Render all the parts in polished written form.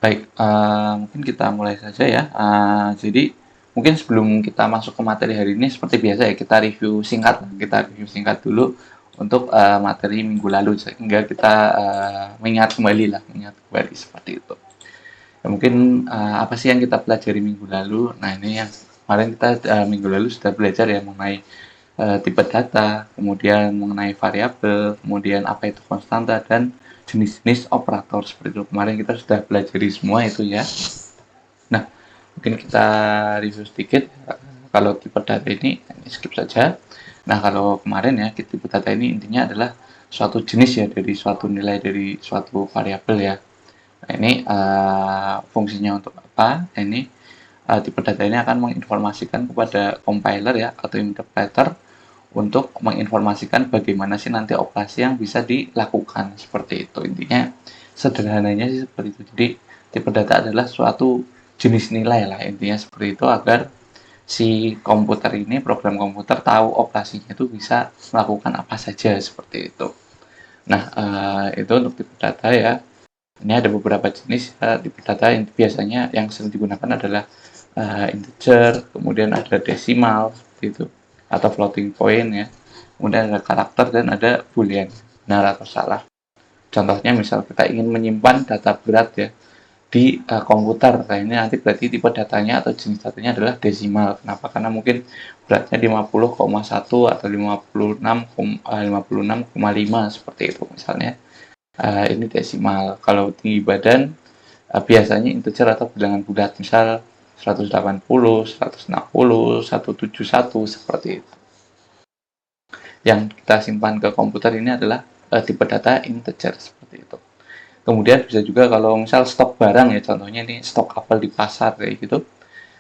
Baik, mungkin kita mulai saja ya. Jadi mungkin sebelum kita masuk ke materi hari ini seperti biasa ya kita review singkat dulu untuk materi minggu lalu sehingga kita mengingat kembali seperti itu. Ya, mungkin apa sih yang kita pelajari minggu lalu? Nah, ini yang kemarin kita minggu lalu sudah belajar ya mengenai tipe data, kemudian mengenai variabel, kemudian apa itu konstanta dan jenis-jenis operator seperti itu. Kemarin kita sudah pelajari semua itu ya. Nah, mungkin kita review sedikit. Kalau tipe data ini skip saja. Nah, kalau kemarin ya, tipe data ini intinya adalah suatu jenis ya dari suatu nilai dari suatu variabel ya. Nah, ini fungsinya untuk apa? Nah, ini tipe data ini akan menginformasikan kepada compiler ya atau interpreter untuk menginformasikan bagaimana sih nanti operasi yang bisa dilakukan seperti itu. Intinya sederhananya sih seperti itu. Jadi tipe data adalah suatu jenis nilai lah intinya seperti itu agar si komputer ini program komputer tahu operasinya itu bisa melakukan apa saja seperti itu. Nah, itu untuk tipe data ya. Ini ada beberapa jenis tipe data yang biasanya yang sering digunakan adalah integer, kemudian ada desimal seperti itu atau floating point ya. Kemudian ada karakter dan ada boolean, benar atau salah. Contohnya misal kita ingin menyimpan data berat ya di komputer. Nah, ini nanti berarti tipe datanya atau jenis datanya adalah desimal. Kenapa? Karena mungkin beratnya 50,1 atau 56,5 seperti itu misalnya. Ini desimal. Kalau tinggi badan biasanya integer atau bilangan bulat, misal 180, 160, 171 seperti itu. Yang kita simpan ke komputer ini adalah tipe data integer seperti itu. Kemudian bisa juga kalau misal stok barang ya, contohnya ini stok apel di pasar kayak gitu.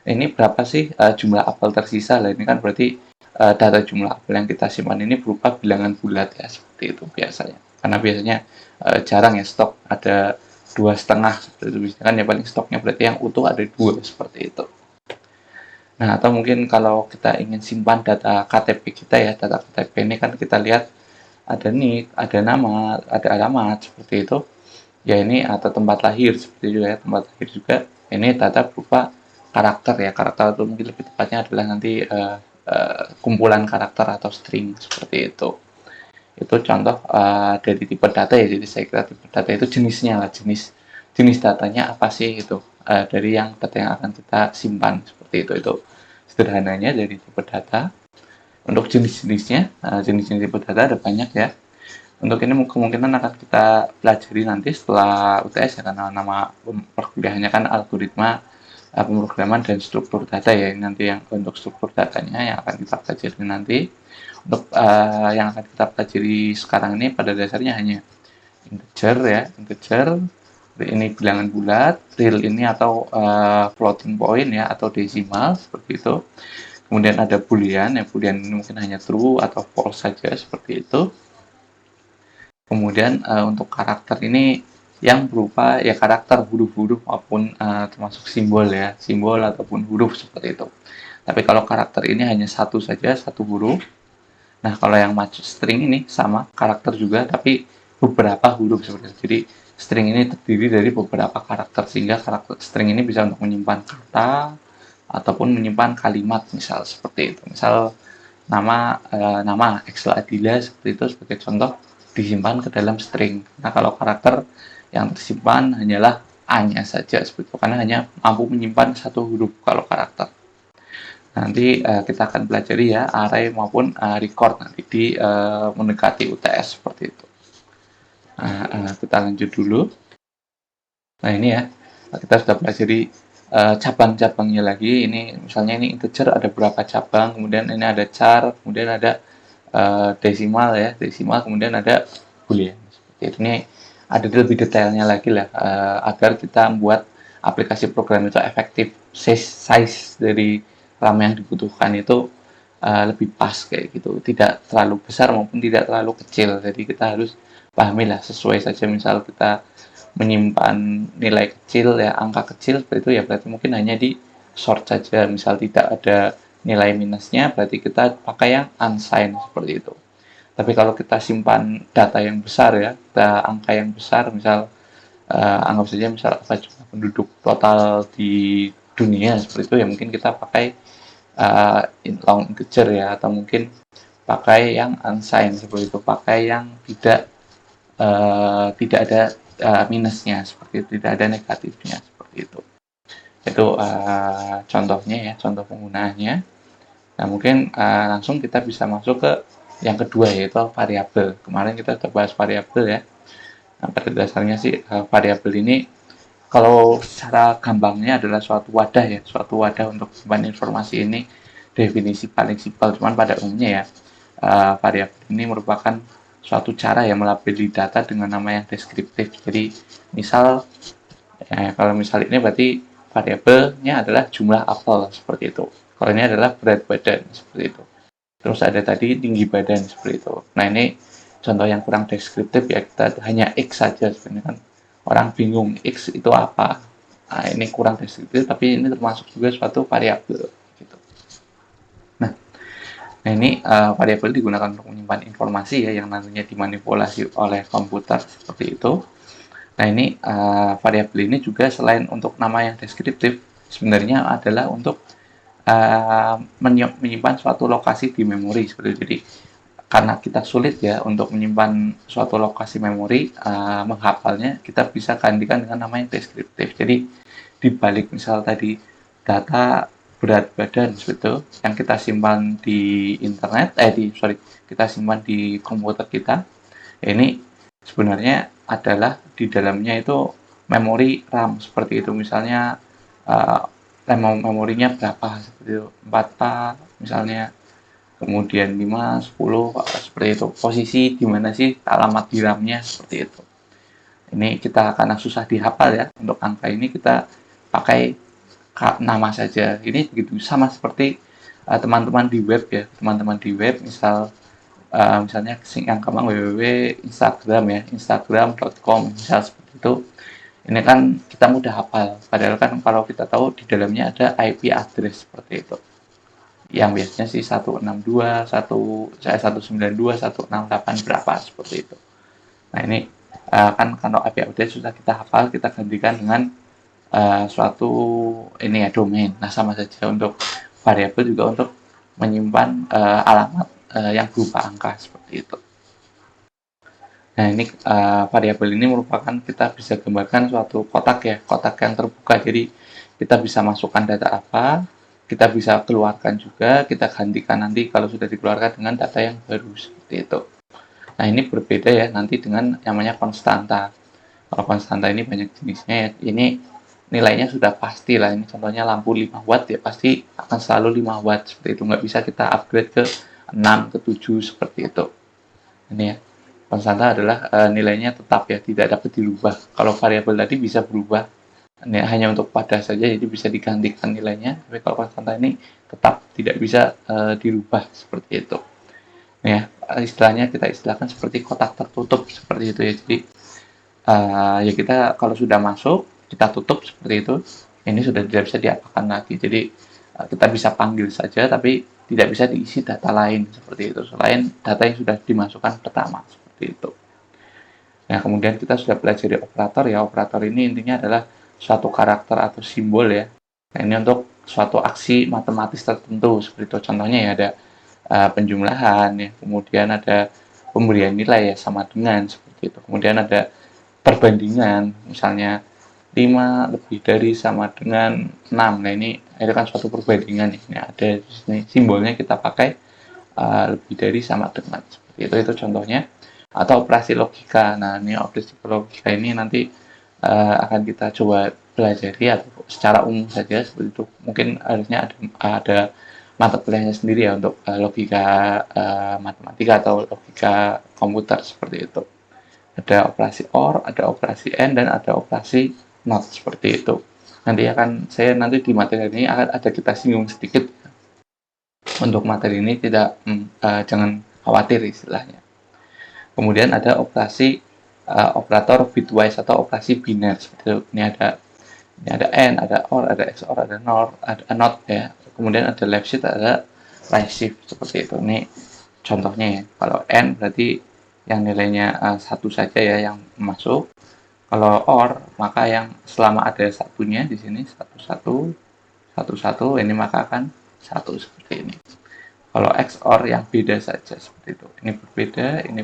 Ini berapa sih jumlah apel tersisa lah, ini kan berarti data jumlah apel yang kita simpan ini berupa bilangan bulat ya seperti itu biasanya. Karena biasanya jarang ya stok ada 2,5 seperti itu, kan ya paling stoknya berarti yang utuh ada 2 seperti itu. Nah, atau mungkin kalau kita ingin simpan data KTP kita ya, data KTP ini kan kita lihat ada nik, ada nama, ada alamat seperti itu. Ya ini atau tempat lahir seperti itu ya, tempat lahir juga. Ini data berupa karakter ya, karakter itu mungkin lebih tepatnya adalah nanti kumpulan karakter atau string seperti itu. Itu contoh dari tipe data ya. Jadi saya kira tipe data itu jenisnya lah, jenis datanya apa sih itu dari yang data yang akan kita simpan seperti itu sederhananya dari tipe data. Untuk jenis-jenisnya, jenis-jenis tipe data ada banyak ya. Untuk ini kemungkinan akan kita pelajari nanti setelah UTS ya, karena nama perkuliahannya kan algoritma pemrograman dan struktur data ya. Ini nanti yang untuk struktur datanya yang akan kita pelajari nanti. Untuk yang akan kita pelajari sekarang ini pada dasarnya hanya integer ya, integer ini bilangan bulat, real ini atau floating point ya atau desimal seperti itu. Kemudian ada boolean ya, boolean ini mungkin hanya true atau false saja seperti itu. Kemudian untuk karakter ini yang berupa ya karakter huruf-huruf maupun termasuk simbol ya, simbol ataupun huruf seperti itu. Tapi kalau karakter ini hanya satu saja, satu huruf. Nah, kalau yang string ini sama karakter juga tapi beberapa huruf seperti itu. Jadi string ini terdiri dari beberapa karakter sehingga karakter string ini bisa untuk menyimpan kata ataupun menyimpan kalimat misal seperti itu. Misal nama Excel Adila seperti itu sebagai contoh disimpan ke dalam string. Nah, kalau karakter yang tersimpan hanyalah A-nya saja seperti itu karena hanya mampu menyimpan satu huruf kalau karakter. Nanti kita akan pelajari ya array maupun record nanti di mendekati UTS seperti itu. Kita lanjut dulu. Nah, ini ya kita sudah pelajari cabang-cabangnya lagi. Ini misalnya ini integer ada berapa cabang, kemudian ini ada char, kemudian ada desimal ya, desimal, kemudian ada boolean. Seperti itu. Ini ada lebih detailnya lagi lah agar kita membuat aplikasi program itu efektif. Size dari RAM yang dibutuhkan itu lebih pas kayak gitu, tidak terlalu besar maupun tidak terlalu kecil. Jadi kita harus pahamilah sesuai saja. Misal kita menyimpan nilai kecil ya, angka kecil seperti itu ya, berarti mungkin hanya di short saja. Misal tidak ada nilai minusnya, berarti kita pakai yang unsigned seperti itu. Tapi kalau kita simpan data yang besar ya, angka yang besar, misal anggap saja misal apa penduduk total di dunia seperti itu, ya mungkin kita pakai long integer ya, atau mungkin pakai yang unsigned seperti itu, pakai yang tidak ada minusnya seperti itu, tidak ada negatifnya seperti itu. Itu contohnya ya, contoh penggunaannya. Nah, mungkin langsung kita bisa masuk ke yang kedua, yaitu variabel. Kemarin kita sudah bahas variabel ya. Nah, pada dasarnya sih variabel ini kalau secara gampangnya adalah suatu wadah ya, suatu wadah untuk simpan informasi. Ini definisi paling simpel, cuman pada umumnya ya variabel ini merupakan suatu cara yang melabeli data dengan nama yang deskriptif. Jadi misal kalau misal ini berarti variabelnya adalah jumlah apel seperti itu. Kalau ini adalah berat badan seperti itu. Terus ada tadi tinggi badan seperti itu. Nah, ini contoh yang kurang deskriptif ya, kita hanya X saja sebenarnya kan. Orang bingung X itu apa. Nah, ini kurang deskriptif, tapi ini termasuk juga suatu variabel gitu. Nah, ini variabel digunakan untuk menyimpan informasi ya, yang nantinya dimanipulasi oleh komputer seperti itu. Nah, ini variabel ini juga selain untuk nama yang deskriptif, sebenarnya adalah untuk menyimpan suatu lokasi di memori seperti itu. Jadi karena kita sulit ya untuk menyimpan suatu lokasi memori, menghafalnya, kita bisa gantikan dengan nama yang deskriptif. Jadi di balik misal tadi data berat badan itu yang kita simpan di internet, kita simpan di komputer kita, ini sebenarnya adalah di dalamnya itu memori RAM seperti itu. Misalnya memorinya berapa seperti itu, 4K misalnya, kemudian 5, 10 seperti itu. Posisi di mana sih alamat di RAM-nya seperti itu. Ini kita karena susah dihafal ya, untuk angka ini kita pakai nama saja. Ini begitu sama seperti teman-teman di web ya, teman-teman di web misalnya yang gampang Instagram ya, instagram.com misal seperti itu. Ini kan kita mudah hafal, padahal kan kalau kita tahu di dalamnya ada IP address seperti itu, yang biasanya sih 192, 192, 168 berapa seperti itu. Nah, ini kan kalau IP address sudah kita hafal, kita gantikan dengan suatu ini ya, domain. Nah, sama saja untuk variabel juga untuk menyimpan alamat yang berupa angka seperti itu. Nah, ini variabel ini merupakan, kita bisa gambarkan suatu kotak ya, kotak yang terbuka. Jadi kita bisa masukkan data apa, kita bisa keluarkan juga, kita gantikan nanti kalau sudah dikeluarkan dengan data yang baru seperti itu. Nah, ini berbeda ya nanti dengan namanya konstanta. Kalau konstanta ini banyak jenisnya ya. Ini nilainya sudah pasti lah. Ini contohnya lampu 5 watt ya, pasti akan selalu 5 watt seperti itu. Nggak bisa kita upgrade ke 6, ke 7 seperti itu. Ini ya. Konstanta adalah nilainya tetap ya, tidak dapat dirubah. Kalau variabel tadi bisa berubah, ini hanya untuk pada saja, jadi bisa digantikan nilainya. Tapi kalau konstanta ini tetap tidak bisa dirubah seperti itu. Ya, istilahnya kita istilahkan seperti kotak tertutup seperti itu ya. Jadi ya kita kalau sudah masuk, kita tutup seperti itu. Ini sudah tidak bisa diapakan lagi. Jadi kita bisa panggil saja, tapi tidak bisa diisi data lain seperti itu, selain data yang sudah dimasukkan pertama seperti itu. Nah, kemudian kita sudah pelajari operator ya. Operator ini intinya adalah suatu karakter atau simbol ya. Nah, ini untuk suatu aksi matematis tertentu seperti itu. Contohnya ya ada penjumlahan ya, kemudian ada pemberian nilai ya, sama dengan seperti itu. Kemudian ada perbandingan, misalnya 5 lebih dari sama dengan 6. Nah, ini kan suatu perbandingan nih. Ini ada di sini simbolnya, kita pakai lebih dari sama dengan seperti itu contohnya. Atau operasi logika. Nah, ini operasi logika ini nanti akan kita coba pelajari atau secara umum saja seperti itu. Mungkin harusnya ada mata kuliahnya sendiri ya untuk logika matematika atau logika komputer seperti itu. Ada operasi OR, ada operasi AND, dan ada operasi NOT seperti itu. Nanti nanti di materi ini akan ada kita singgung sedikit. Untuk materi ini tidak jangan khawatir istilahnya. Kemudian ada operasi operator bitwise atau operasi biner seperti itu. Ini ada AND, ada OR, ada XOR, ada NOR, ada NOT ya. Kemudian ada left shift, ada right shift seperti itu. Ini contohnya ya. Kalau AND berarti yang nilainya 1 saja ya yang masuk. Kalau OR, maka yang selama ada satunya di sini, satu, ini maka akan satu seperti ini. Kalau XOR yang beda saja seperti itu. Ini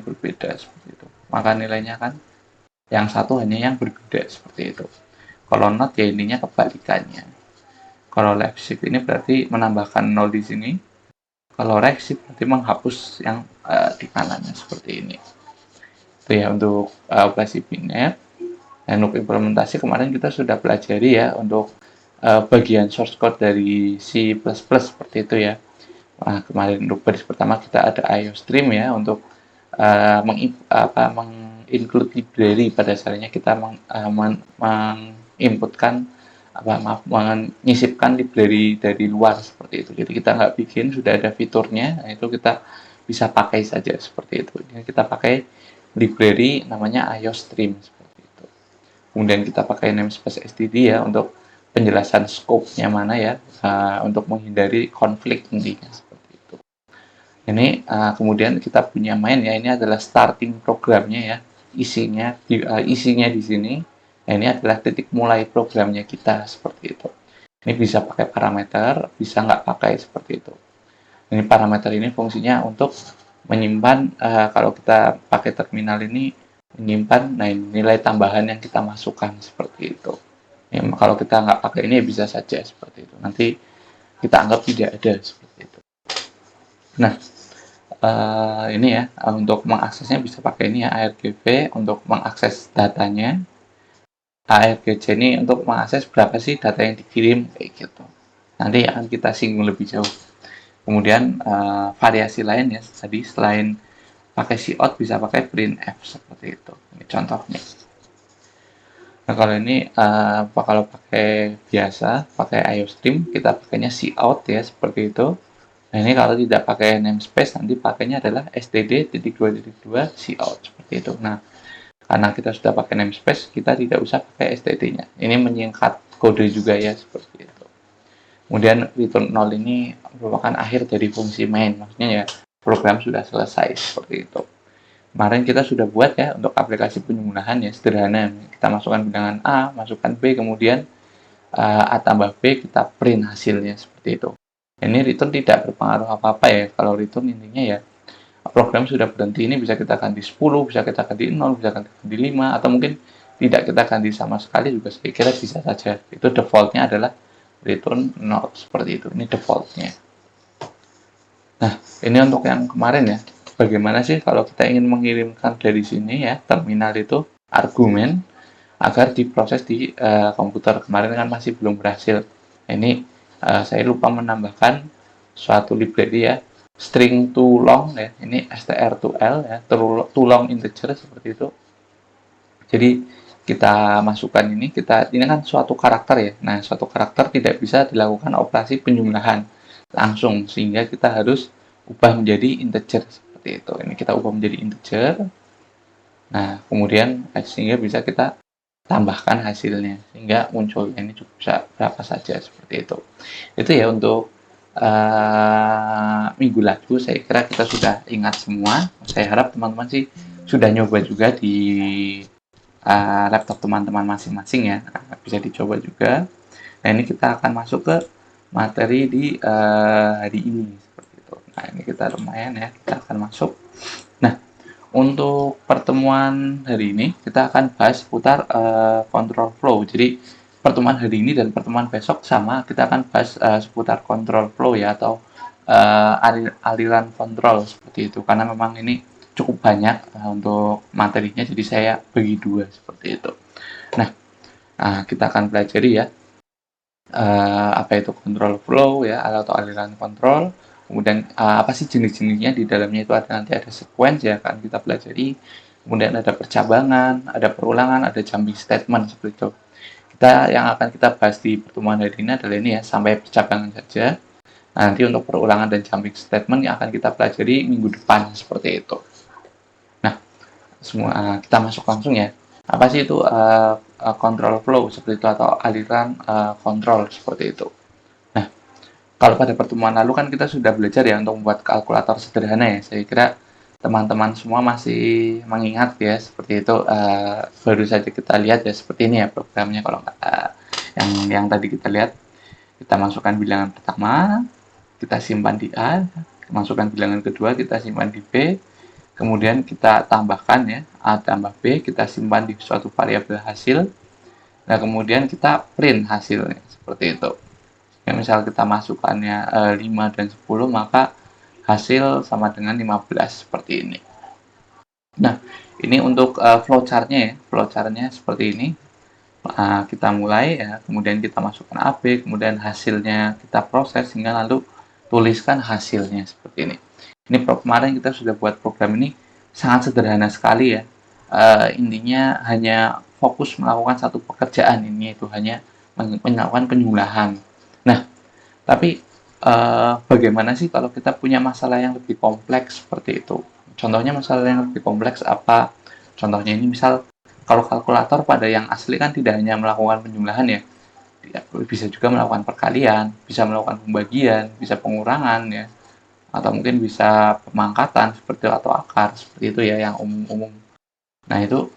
berbeda seperti itu. Maka nilainya kan yang satu hanya yang berbeda seperti itu. Kalau not ya ininya kebalikannya. Kalau left shift ini berarti menambahkan 0 di sini. Kalau right shift berarti menghapus yang di kanannya seperti ini. Itu ya untuk operasi binary. Dan untuk implementasi kemarin kita sudah pelajari ya untuk bagian source code dari C++ seperti itu ya. Nah, kemarin untuk baris pertama kita ada IOStream ya untuk menginclude library. Pada dasarnya kita menginputkan menyisipkan library dari luar seperti itu. Jadi kita nggak bikin, sudah ada fiturnya, nah itu kita bisa pakai saja seperti itu. Jadi kita pakai library namanya IOStream seperti itu. Kemudian kita pakai namespace std ya untuk penjelasan scope-nya mana ya, untuk menghindari konflik intinya seperti itu. Ini kemudian kita punya main ya, ini adalah starting programnya ya, isinya di sini. Nah, ini adalah titik mulai programnya kita seperti itu. Ini bisa pakai parameter, bisa nggak pakai seperti itu. Ini parameter ini fungsinya untuk menyimpan, kalau kita pakai terminal ini menyimpan nilai tambahan yang kita masukkan seperti itu. Ya, kalau kita nggak pakai ini bisa saja seperti itu. Nanti kita anggap tidak ada seperti itu. Nah, ini ya untuk mengaksesnya bisa pakai ini ya, ARGV untuk mengakses datanya. ARGC ini untuk mengakses berapa sih data yang dikirim kayak gitu. Nanti akan kita singgung lebih jauh. Kemudian variasi lain ya tadi selain pakai cout bisa pakai printf seperti itu. Ini contohnya. Nah kalau ini kalau pakai biasa pakai IOStream kita pakainya cout ya seperti itu. Nah ini kalau tidak pakai namespace nanti pakainya adalah std.2.2 cout seperti itu. Nah karena kita sudah pakai namespace, kita tidak usah pakai std-nya. Ini menyingkat kode juga ya, seperti itu. Kemudian return 0 ini merupakan akhir dari fungsi main. Maksudnya ya, program sudah selesai, seperti itu. Kemarin kita sudah buat ya, untuk aplikasi penyembunyian ya, sederhana. Kita masukkan bilangan A, masukkan B, kemudian A tambah B, kita print hasilnya, seperti itu. Ini return tidak berpengaruh apa-apa ya, kalau return intinya ya, program sudah berhenti, ini bisa kita ganti 10, bisa kita ganti 0, bisa kita ganti 5, atau mungkin tidak kita ganti sama sekali juga saya kira bisa saja. Itu defaultnya adalah return 0 seperti itu. Ini defaultnya. Nah, ini untuk yang kemarin ya. Bagaimana sih kalau kita ingin mengirimkan dari sini ya, terminal itu argumen agar diproses di komputer. Kemarin kan masih belum berhasil. Ini saya lupa menambahkan suatu library ya, string too long ya, ini str2l ya, too long integer seperti itu. Jadi kita masukkan ini kan suatu karakter ya. Nah, suatu karakter tidak bisa dilakukan operasi penjumlahan langsung sehingga kita harus ubah menjadi integer seperti itu. Ini kita ubah menjadi integer. Nah, kemudian sehingga bisa kita tambahkan hasilnya sehingga munculnya ini cukup berapa saja seperti itu. Itu ya untuk minggu lalu saya kira kita sudah ingat semua. Saya harap teman-teman sih sudah nyoba juga di laptop teman-teman masing-masing ya, bisa dicoba juga. Nah ini kita akan masuk ke materi di hari ini seperti itu. Nah ini kita lumayan ya, kita akan masuk. Nah untuk pertemuan hari ini kita akan bahas seputar control flow. Jadi pertemuan hari ini dan pertemuan besok sama, kita akan bahas seputar control flow ya, atau aliran kontrol seperti itu, karena memang ini cukup banyak untuk materinya, jadi saya bagi dua seperti itu. Nah, kita akan pelajari ya apa itu control flow ya, atau aliran kontrol. Kemudian apa sih jenis-jenisnya, di dalamnya itu nanti ada sequence ya, akan kita pelajari. Kemudian ada percabangan, ada perulangan, ada jumping statement seperti itu. Yang akan kita bahas di pertemuan hari ini adalah ini ya, sampai percabangan saja. Nanti untuk perulangan dan jumping statement yang akan kita pelajari minggu depan seperti itu. Nah, semua kita masuk langsung ya. Apa sih itu control flow seperti itu, atau aliran kontrol seperti itu. Nah, kalau pada pertemuan lalu kan kita sudah belajar ya untuk membuat kalkulator sederhana ya. Saya kira teman-teman semua masih mengingat ya seperti itu, baru saja kita lihat ya seperti ini ya programnya kalau nggak, yang tadi kita lihat, kita masukkan bilangan pertama, kita simpan di A, masukkan bilangan kedua, kita simpan di B, kemudian kita tambahkan ya, A tambah B, kita simpan di suatu variabel hasil, nah kemudian kita print hasilnya, seperti itu. Ya, misal kita masukkannya 5 dan 10, maka hasil sama dengan 15, seperti ini. Nah, ini untuk flowchart-nya ya, flowchart-nya seperti ini. Kita mulai ya, kemudian kita masukkan AB, kemudian hasilnya kita proses hingga lalu tuliskan hasilnya seperti ini. Ini kemarin kita sudah buat program ini sangat sederhana sekali ya. Intinya hanya fokus melakukan satu pekerjaan ini, yaitu hanya melakukan penjumlahan. Nah, tapi bagaimana sih kalau kita punya masalah yang lebih kompleks seperti itu? Contohnya masalah yang lebih kompleks apa? Contohnya ini misal kalau kalkulator pada yang asli kan tidak hanya melakukan penjumlahan ya, bisa juga melakukan perkalian, bisa melakukan pembagian, bisa pengurangan ya, atau mungkin bisa pemangkatan seperti itu, atau akar seperti itu ya yang umum-umum. Nah itu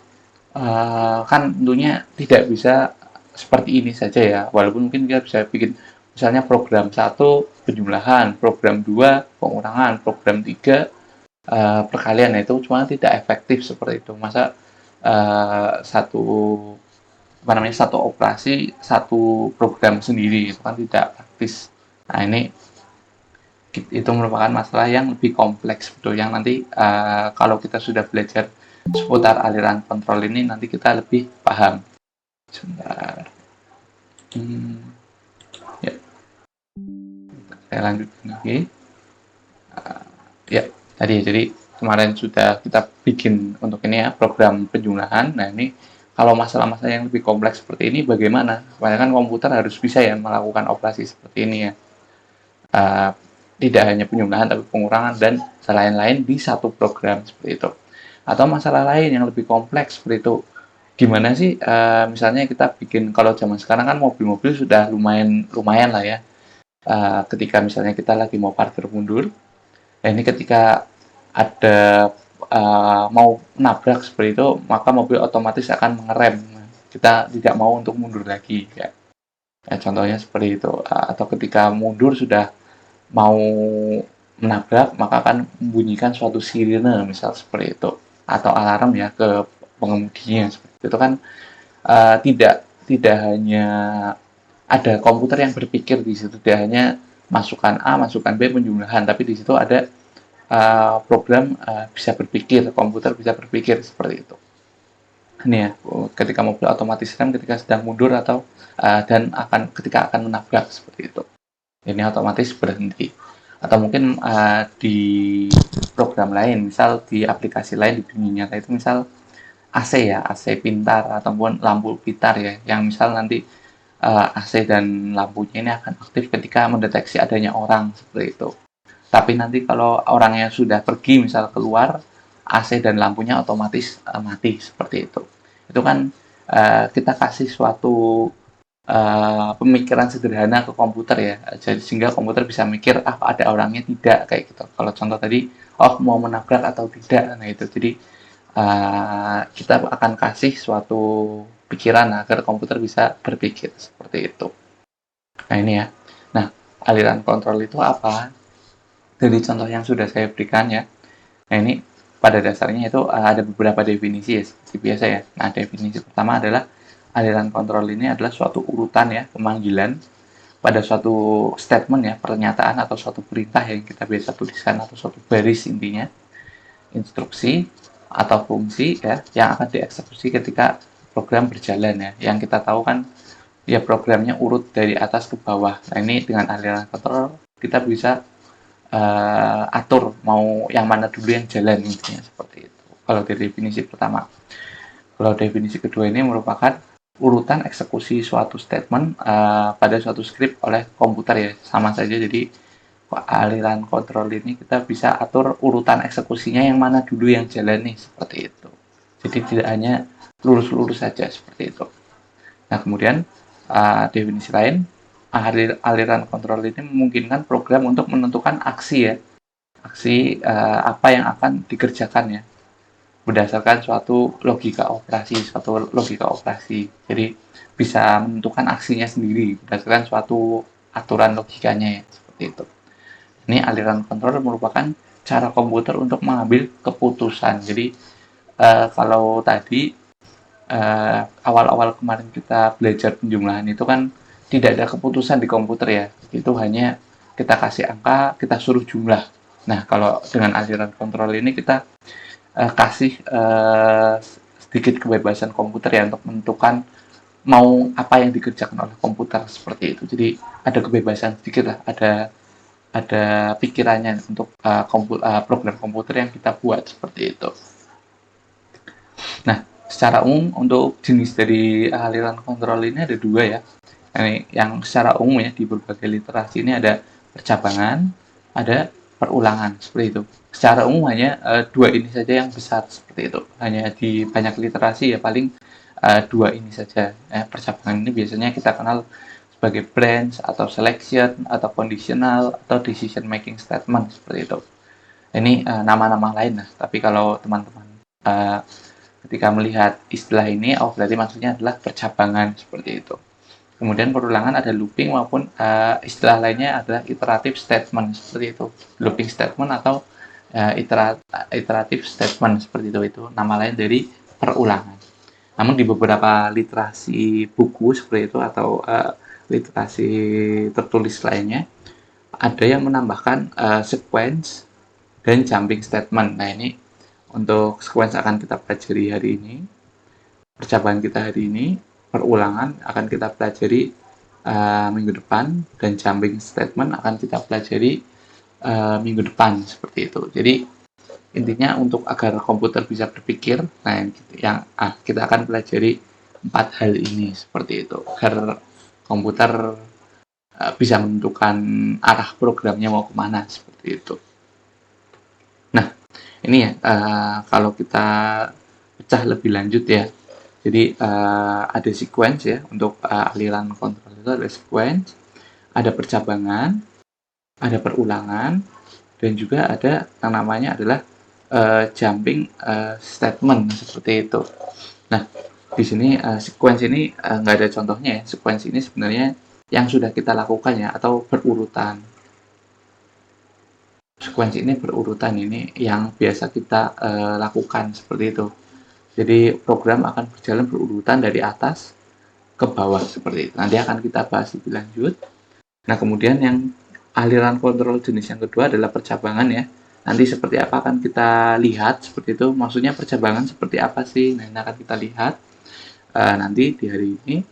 kan tentunya tidak bisa seperti ini saja ya, walaupun mungkin kita bisa bikin misalnya program 1 penjumlahan, program 2 pengurangan, program 3 perkalian, itu cuma tidak efektif seperti itu. Masa satu satu operasi satu program sendiri itu kan tidak praktis. Nah ini itu merupakan masalah yang lebih kompleks betul, yang nanti kalau kita sudah belajar seputar aliran kontrol ini nanti kita lebih paham. Sebentar. Ya, saya lanjutkan lagi. Ya, tadi jadi kemarin sudah kita bikin untuk ini ya program penjumlahan. Nah ini kalau masalah-masalah yang lebih kompleks seperti ini bagaimana? Karena kan komputer harus bisa ya melakukan operasi seperti ini ya. Uh, Tidak hanya penjumlahan tapi pengurangan dan lain-lain di satu program seperti itu. Atau masalah lain yang lebih kompleks seperti itu. Gimana sih misalnya kita bikin, kalau zaman sekarang kan mobil-mobil sudah lumayan lah ya. Ketika misalnya kita lagi mau parkir mundur, nah ini ketika ada mau nabrak seperti itu, maka mobil otomatis akan mengerem. Kita tidak mau untuk mundur lagi ya. Ya, contohnya seperti itu. Atau ketika mundur sudah mau menabrak, maka akan membunyikan suatu sirene misal seperti itu, atau alarm ya ke pengemudinya seperti itu kan. Tidak hanya ada komputer yang berpikir di situ, tidak hanya masukkan A, masukkan B penjumlahan, tapi di situ ada program bisa berpikir, komputer bisa berpikir seperti itu. Ini ya, ketika mobil otomatis rem ketika sedang mundur atau dan ketika akan menabrak seperti itu. Ini otomatis berhenti. Atau mungkin di program lain, misal di aplikasi lain di dunia nyata itu misal AC ya, AC pintar ataupun lampu pintar ya, yang misal nanti AC dan lampunya ini akan aktif ketika mendeteksi adanya orang seperti itu. Tapi nanti kalau orangnya sudah pergi misal keluar, AC dan lampunya otomatis mati seperti itu. Itu kan kita kasih suatu pemikiran sederhana ke komputer ya, jadi sehingga komputer bisa mikir ada orangnya tidak kayak gitu. Kalau contoh tadi mau menabrak atau tidak, nah itu jadi kita akan kasih suatu pikiran agar komputer bisa berpikir seperti itu. Nah ini ya. Nah aliran kontrol itu apa? Dari contoh yang sudah saya berikan ya. Nah ini pada dasarnya itu ada beberapa definisi ya seperti biasa ya. Nah definisi pertama adalah aliran kontrol ini adalah suatu urutan ya pemanggilan pada suatu statement ya, pernyataan atau suatu perintah yang kita biasa tuliskan, atau suatu baris intinya, instruksi atau fungsi ya yang akan dieksekusi ketika program berjalan ya. Yang kita tahu kan ya programnya urut dari atas ke bawah. Nah ini dengan aliran kontrol kita bisa atur mau yang mana dulu yang jalan intinya seperti itu. Kalau dari definisi pertama. Kalau definisi kedua ini merupakan urutan eksekusi suatu statement pada suatu script oleh komputer ya, sama saja. Jadi aliran kontrol ini kita bisa atur urutan eksekusinya yang mana dulu yang jalan nih seperti itu. Jadi tidak hanya lurus-lurus saja seperti itu. Nah kemudian definisi lain, aliran kontrol ini memungkinkan program untuk menentukan aksi ya, apa yang akan dikerjakan ya, berdasarkan suatu logika operasi. Jadi bisa menentukan aksinya sendiri berdasarkan suatu aturan logikanya ya, seperti itu. Ini aliran kontrol merupakan cara komputer untuk mengambil keputusan. Jadi kalau tadi awal-awal kemarin kita belajar penjumlahan itu kan tidak ada keputusan di komputer ya. Itu hanya kita kasih angka, kita suruh jumlah. Nah, kalau dengan aliran kontrol ini kita kasih sedikit kebebasan komputer ya untuk menentukan mau apa yang dikerjakan oleh komputer seperti itu. Jadi ada kebebasan sedikit lah, ada pikirannya untuk program komputer yang kita buat seperti itu. Nah, secara umum untuk jenis dari aliran kontrol ini ada dua ya. Ini yang secara umum ya di berbagai literasi ini ada percabangan, ada perulangan seperti itu. Secara umum hanya dua ini saja yang besar seperti itu. Hanya di banyak literasi ya paling dua ini saja. Percabangan ini biasanya kita kenal sebagai branch atau selection atau conditional atau decision making statement seperti itu. Ini nama-nama lain lah. Tapi kalau teman-teman ketika melihat istilah ini, berarti maksudnya adalah percabangan seperti itu. Kemudian perulangan ada looping maupun istilah lainnya adalah iterative statement seperti itu. Looping statement atau iterative statement seperti itu nama lain dari perulangan. Namun di beberapa literasi buku seperti itu atau literasi tertulis lainnya ada yang menambahkan sequence dan jumping statement. Nah, ini untuk sequence akan kita pelajari hari ini, percabangan kita hari ini, perulangan akan kita pelajari minggu depan, dan jumping statement akan kita pelajari minggu depan seperti itu. Jadi intinya untuk agar komputer bisa berpikir, nah yang kita akan pelajari 4 hal ini seperti itu, agar komputer bisa menentukan arah programnya mau kemana seperti itu. Nah, ini ya kalau kita pecah lebih lanjut ya. Jadi ada sequence ya untuk aliran kontrol itu ada sequence, ada percabangan, ada perulangan, dan juga ada yang namanya adalah jumping statement seperti itu. Nah, di sini sequence ini nggak ada contohnya ya. Sequence ini sebenarnya yang sudah kita lakukan ya atau berurutan. Sequence ini berurutan, ini yang biasa kita lakukan seperti itu. Jadi program akan berjalan berurutan dari atas ke bawah seperti itu. Nanti akan kita bahas lebih lanjut. Nah, kemudian yang aliran kontrol jenis yang kedua adalah percabangan ya. Nanti seperti apa akan kita lihat seperti itu. Maksudnya percabangan seperti apa sih? Nah, ini akan kita lihat nanti di hari ini.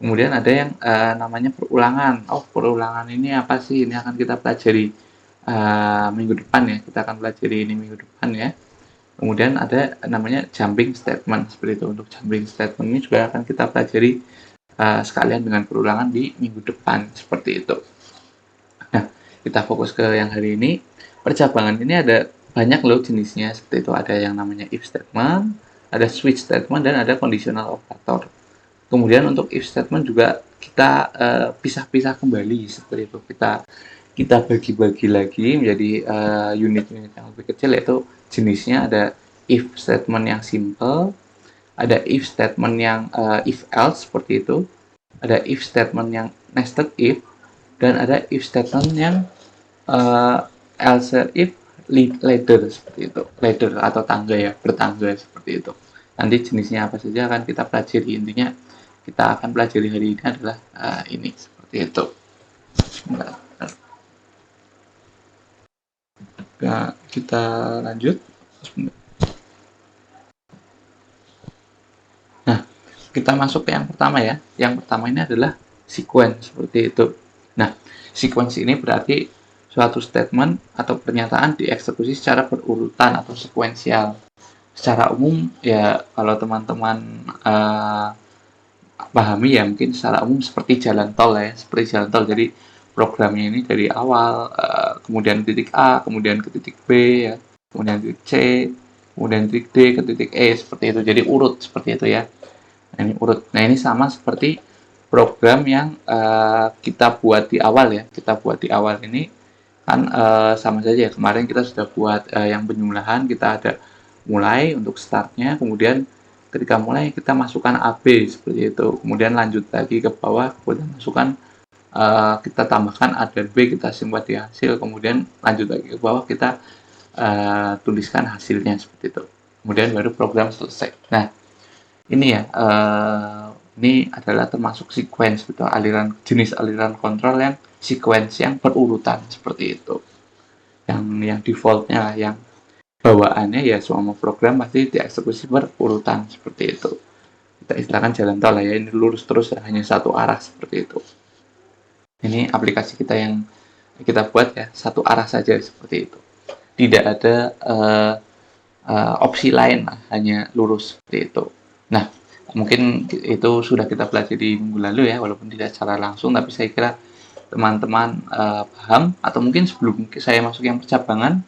Kemudian ada yang namanya perulangan. Oh, perulangan ini apa sih? Ini akan kita pelajari minggu depan ya. Kita akan pelajari ini minggu depan ya. Kemudian ada namanya jumping statement seperti itu. Untuk jumping statement ini juga akan kita pelajari sekalian dengan perulangan di minggu depan seperti itu. Nah, kita fokus ke yang hari ini. Percabangan ini ada banyak loh jenisnya seperti itu. Ada yang namanya if statement, ada switch statement, dan ada conditional operator. Kemudian untuk if statement juga kita pisah-pisah kembali seperti itu. Kita bagi-bagi lagi menjadi unit-unit yang lebih kecil, yaitu jenisnya ada if statement yang simple, ada if statement yang if else seperti itu, ada if statement yang nested if, dan ada if statement yang else if ladder seperti itu, ladder atau tangga ya, bertangga seperti itu. Nanti jenisnya apa saja akan kita pelajari. Intinya kita akan pelajari hari ini adalah ini seperti itu. Nah, kita lanjut. Nah, kita masuk ke yang pertama ya. Yang pertama ini adalah sequence seperti itu. Nah, sequence ini berarti suatu statement atau pernyataan dieksekusi secara berurutan atau sekuensial. Secara umum ya kalau teman-teman pahami ya mungkin secara umum seperti jalan tol ya, seperti jalan tol. Jadi programnya ini dari awal, kemudian titik A, kemudian ke titik B, ya, kemudian titik C, kemudian titik D ke titik E seperti itu. Jadi urut seperti itu ya. Nah, ini urut. Nah, ini sama seperti program yang kita buat di awal ya. Kita buat di awal ini kan sama saja ya, kemarin kita sudah buat yang penjumlahan, kita ada mulai untuk startnya, kemudian ketika mulai kita masukkan AB seperti itu, kemudian lanjut lagi ke bawah, kemudian masukkan kita tambahkan A dan B, kita simpan di hasil, kemudian lanjut lagi ke bawah, kita tuliskan hasilnya seperti itu, kemudian baru program selesai. Nah, ini ya, ini adalah termasuk sequence, betul, jenis aliran kontrol yang sequence yang berurutan seperti itu. Yang defaultnya lah, yang bawaannya ya semua program pasti dieksekusi berurutan seperti itu. Kita istilahkan jalan tol lah ya, ini lurus terus ya, hanya satu arah seperti itu. Ini aplikasi kita yang kita buat ya, satu arah saja seperti itu. Tidak ada opsi lain lah, hanya lurus seperti itu. Nah, mungkin itu sudah kita pelajari minggu lalu ya, walaupun tidak secara langsung, tapi saya kira teman-teman paham. Atau mungkin sebelum saya masuk yang percabangan,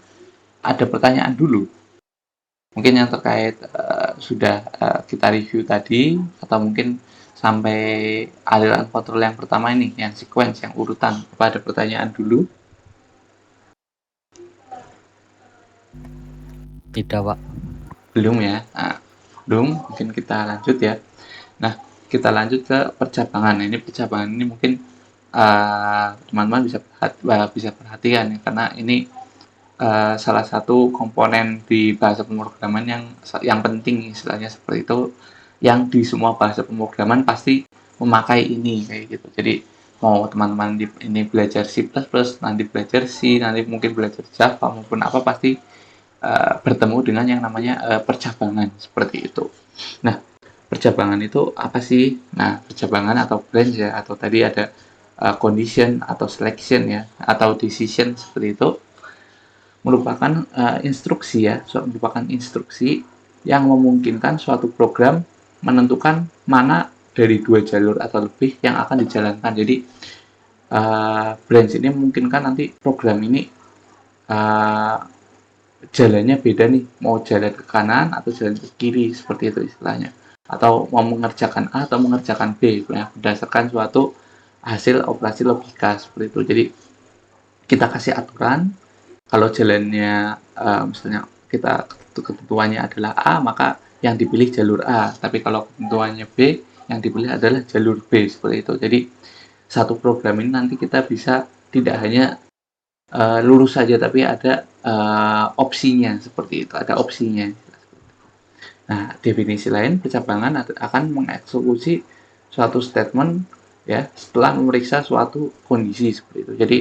ada pertanyaan dulu. Mungkin yang terkait sudah kita review tadi, atau mungkin sampai aliran kontrol yang pertama ini, yang sequence, yang urutan. Apa ada pertanyaan dulu? Tidak, Pak. Belum ya? Nah, belum, mungkin kita lanjut ya. Nah, kita lanjut ke percabangan. Ini percabangan ini mungkin teman-teman bisa perhatikan ya, karena ini salah satu komponen di bahasa pemrograman yang penting, istilahnya seperti itu, yang di semua bahasa pemrograman pasti memakai ini kayak gitu. Jadi mau teman-teman ini belajar C++, nanti belajar C, nanti mungkin belajar Java maupun apa, pasti bertemu dengan yang namanya percabangan seperti itu. Nah, percabangan itu apa sih? Nah, percabangan atau branch ya, atau tadi ada condition atau selection ya, atau decision seperti itu, merupakan instruksi ya, merupakan instruksi yang memungkinkan suatu program menentukan mana dari dua jalur atau lebih yang akan dijalankan. Jadi branch ini memungkinkan nanti program ini jalannya beda nih, mau jalan ke kanan atau jalan ke kiri seperti itu istilahnya, atau mau mengerjakan A atau mengerjakan B ya, berdasarkan suatu hasil operasi logika seperti itu. Jadi kita kasih aturan, kalau jalannya misalnya kita ketentuannya adalah A, maka yang dipilih jalur A, tapi kalau ketentuannya B, yang dipilih adalah jalur B seperti itu. Jadi satu program ini nanti kita bisa tidak hanya lurus saja, tapi ada opsinya seperti itu, ada opsinya. Nah, definisi lain, percabangan akan mengeksekusi suatu statement ya setelah memeriksa suatu kondisi seperti itu. Jadi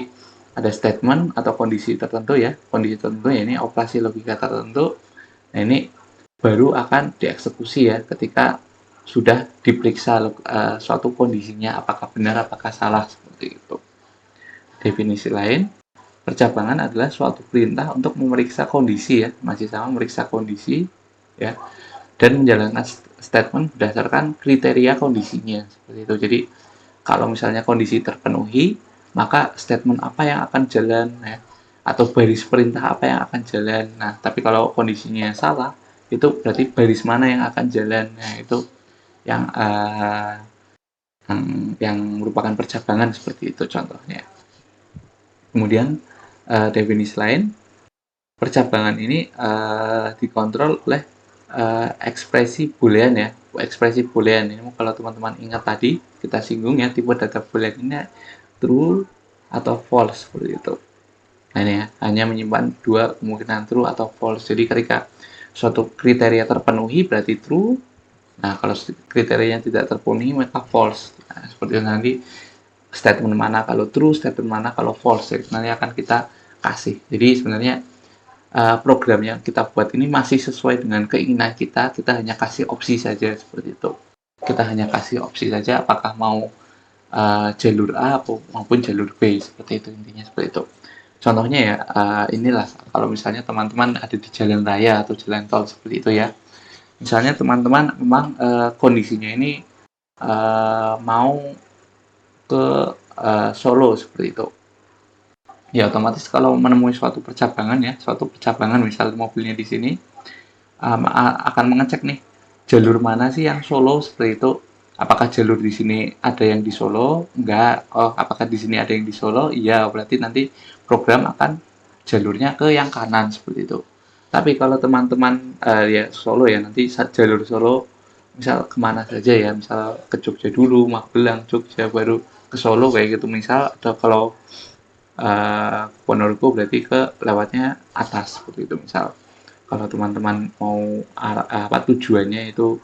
ada statement atau kondisi tertentu ya, kondisi tertentu ya, ini operasi logika tertentu. Nah, ini baru akan dieksekusi ya ketika sudah diperiksa suatu kondisinya apakah benar apakah salah seperti itu. Definisi lain, percabangan adalah suatu perintah untuk memeriksa kondisi ya, masih sama memeriksa kondisi ya, dan menjalankan statement berdasarkan kriteria kondisinya seperti itu. Jadi kalau misalnya kondisi terpenuhi, maka statement apa yang akan jalan ya, atau baris perintah apa yang akan jalan. Nah, tapi kalau kondisinya salah, itu berarti baris mana yang akan jalan. Nah, itu yang yang merupakan percabangan seperti itu contohnya. Kemudian definisi lain, percabangan ini dikontrol oleh ekspresi boolean ya. Ekspresi boolean ini kalau teman-teman ingat tadi kita singgung ya, tipe data boolean ini true atau false seperti itu. Nah, ini ya, hanya menyimpan dua kemungkinan true atau false. Jadi ketika suatu kriteria terpenuhi berarti true. Nah, kalau kriterianya tidak terpenuhi maka false. Nah, seperti itu nanti statement mana kalau true, statement mana kalau false. Jadi nanti akan kita kasih. Jadi sebenarnya program yang kita buat ini masih sesuai dengan keinginan kita. Kita hanya kasih opsi saja seperti itu. Kita hanya kasih opsi saja apakah mau jalur A maupun jalur B seperti itu, intinya seperti itu. Contohnya ya, inilah kalau misalnya teman-teman ada di jalan raya atau jalan tol seperti itu ya. Misalnya teman-teman memang kondisinya ini mau ke Solo seperti itu. Ya otomatis kalau menemui suatu percabangan ya, suatu percabangan misal mobilnya di sini akan mengecek nih jalur mana sih yang Solo seperti itu. Apakah jalur di sini ada yang di Solo? Enggak. Oh, apakah di sini ada yang di Solo? Iya, berarti nanti program akan jalurnya ke yang kanan seperti itu. Tapi kalau teman-teman ya Solo ya nanti jalur Solo misal kemana saja ya, misal ke Jogja dulu, Magelang, Jogja, baru ke Solo kayak gitu misal. Atau kalau Ponorogo berarti ke lewatnya atas seperti itu misal. Kalau teman-teman mau tujuannya itu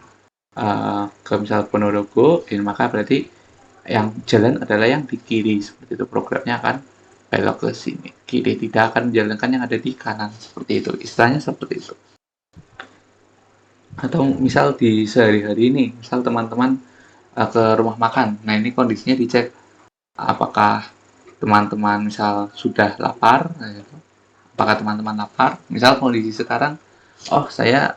ke misal Ponorogo, maka berarti yang jalan adalah yang di kiri seperti itu, programnya akan belok ke sini kiri, tidak akan menjalankan yang ada di kanan seperti itu, istilahnya seperti itu. Atau misal di sehari-hari ini, misal teman-teman ke rumah makan, nah ini kondisinya dicek apakah teman-teman misal sudah lapar, apakah teman-teman lapar, misal kondisi sekarang, oh saya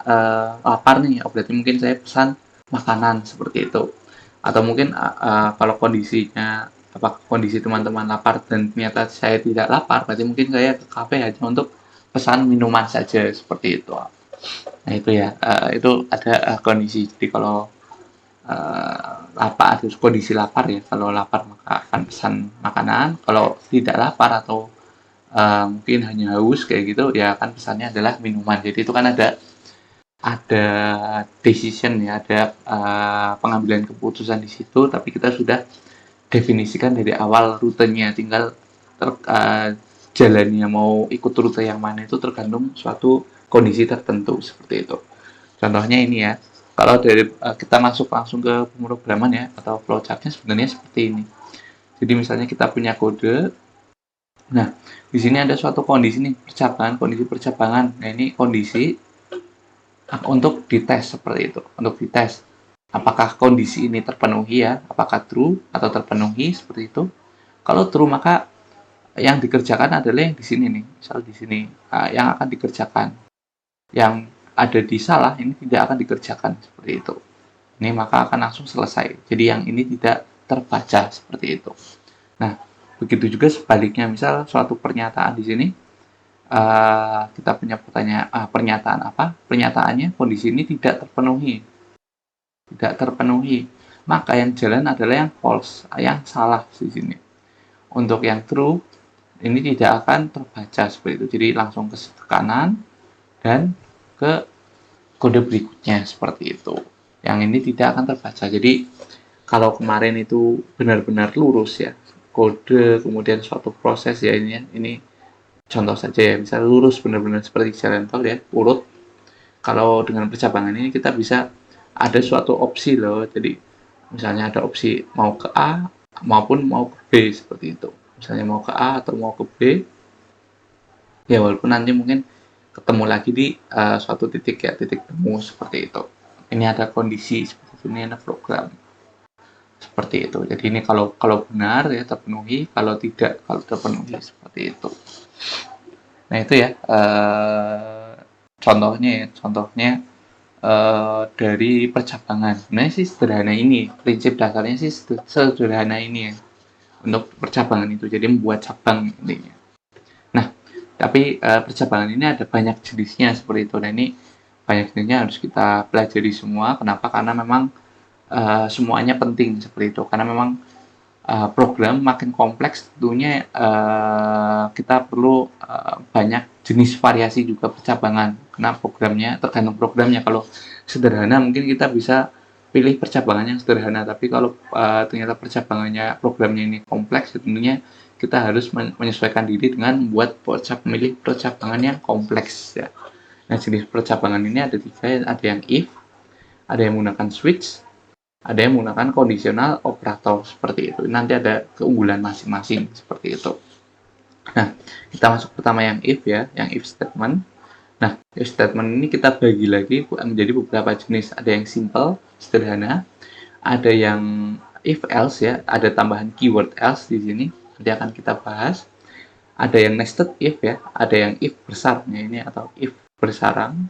lapar nih, oh berarti mungkin saya pesan makanan seperti itu. Atau mungkin kalau kondisinya apa kondisi teman-teman lapar dan ternyata saya tidak lapar, berarti mungkin saya ke kafe hanya untuk pesan minuman saja seperti itu. Nah itu ya, itu ada kondisi. Jadi kalau lapar, harus kondisi lapar ya. Kalau lapar maka akan pesan makanan. Kalau tidak lapar atau mungkin hanya haus kayak gitu, ya kan pesannya adalah minuman. Jadi itu kan ada decision ya, ada pengambilan keputusan di situ, tapi kita sudah definisikan dari awal rutenya, tinggal jalannya mau ikut rute yang mana itu tergantung suatu kondisi tertentu seperti itu. Contohnya ini ya, kalau dari kita masuk langsung ke pemrograman ya atau flowchartnya sebenarnya seperti ini. Jadi misalnya kita punya kode, nah di sini ada suatu kondisi nih kondisi percabangan. Nah ini kondisi untuk dites seperti itu, untuk dites apakah kondisi ini terpenuhi ya, apakah true atau terpenuhi seperti itu. Kalau true maka yang dikerjakan adalah yang di sini nih, misal di sini yang akan dikerjakan. Yang ada di salah ini tidak akan dikerjakan seperti itu. Ini maka akan langsung selesai. Jadi yang ini tidak terbaca seperti itu. Nah, begitu juga sebaliknya, misal suatu pernyataan di sini kita punya pernyataan apa? Pernyataannya kondisi ini tidak terpenuhi. Tidak terpenuhi. Maka yang jalan adalah yang false, yang salah di sini. Untuk yang true ini tidak akan terbaca seperti itu. Jadi langsung ke kanan dan ke kode berikutnya seperti itu. Yang ini tidak akan terbaca. Jadi kalau kemarin itu benar-benar lurus ya, kode kemudian suatu proses ya ini contoh saja ya, misal lurus benar-benar seperti jalan tol ya, urut. Kalau dengan percabangan ini kita bisa ada suatu opsi loh. Jadi misalnya ada opsi mau ke A maupun mau ke B seperti itu. Misalnya mau ke A atau mau ke B, ya walaupun nanti mungkin ketemu lagi di suatu titik ya, titik temu seperti itu. Ini ada kondisi seperti itu, ini ada program seperti itu. Jadi ini kalau benar ya terpenuhi, kalau tidak kalau terpenuhi seperti itu. Nah itu ya contohnya dari percabangan. Sebenarnya sih sederhana ini, prinsip dasarnya sih sederhana ini ya untuk percabangan itu. Jadi membuat cabang intinya. Nah, tapi percabangan ini ada banyak jenisnya seperti itu. Dan ini banyak jenisnya harus kita pelajari semua. Kenapa? Karena memang semuanya penting seperti itu. Karena memang program makin kompleks tentunya kita perlu banyak jenis variasi juga percabangan. Karena programnya tergantung programnya. Kalau sederhana mungkin kita bisa pilih percabangan yang sederhana. Tapi kalau ternyata percabangannya programnya ini kompleks, tentunya kita harus menyesuaikan diri dengan membuat memilih percabangan yang kompleks ya. Nah jenis percabangan ini ada tiga, ada yang if, ada yang menggunakan switch, ada yang menggunakan kondisional operator seperti itu. Nanti ada keunggulan masing-masing seperti itu. Nah, kita masuk pertama yang if ya, yang if statement. Nah, if statement ini kita bagi lagi menjadi beberapa jenis. Ada yang simple, sederhana. Ada yang if else ya, ada tambahan keyword else di sini. Nanti akan kita bahas. Ada yang nested if ya, ada yang if besarnya ini atau if bersarang.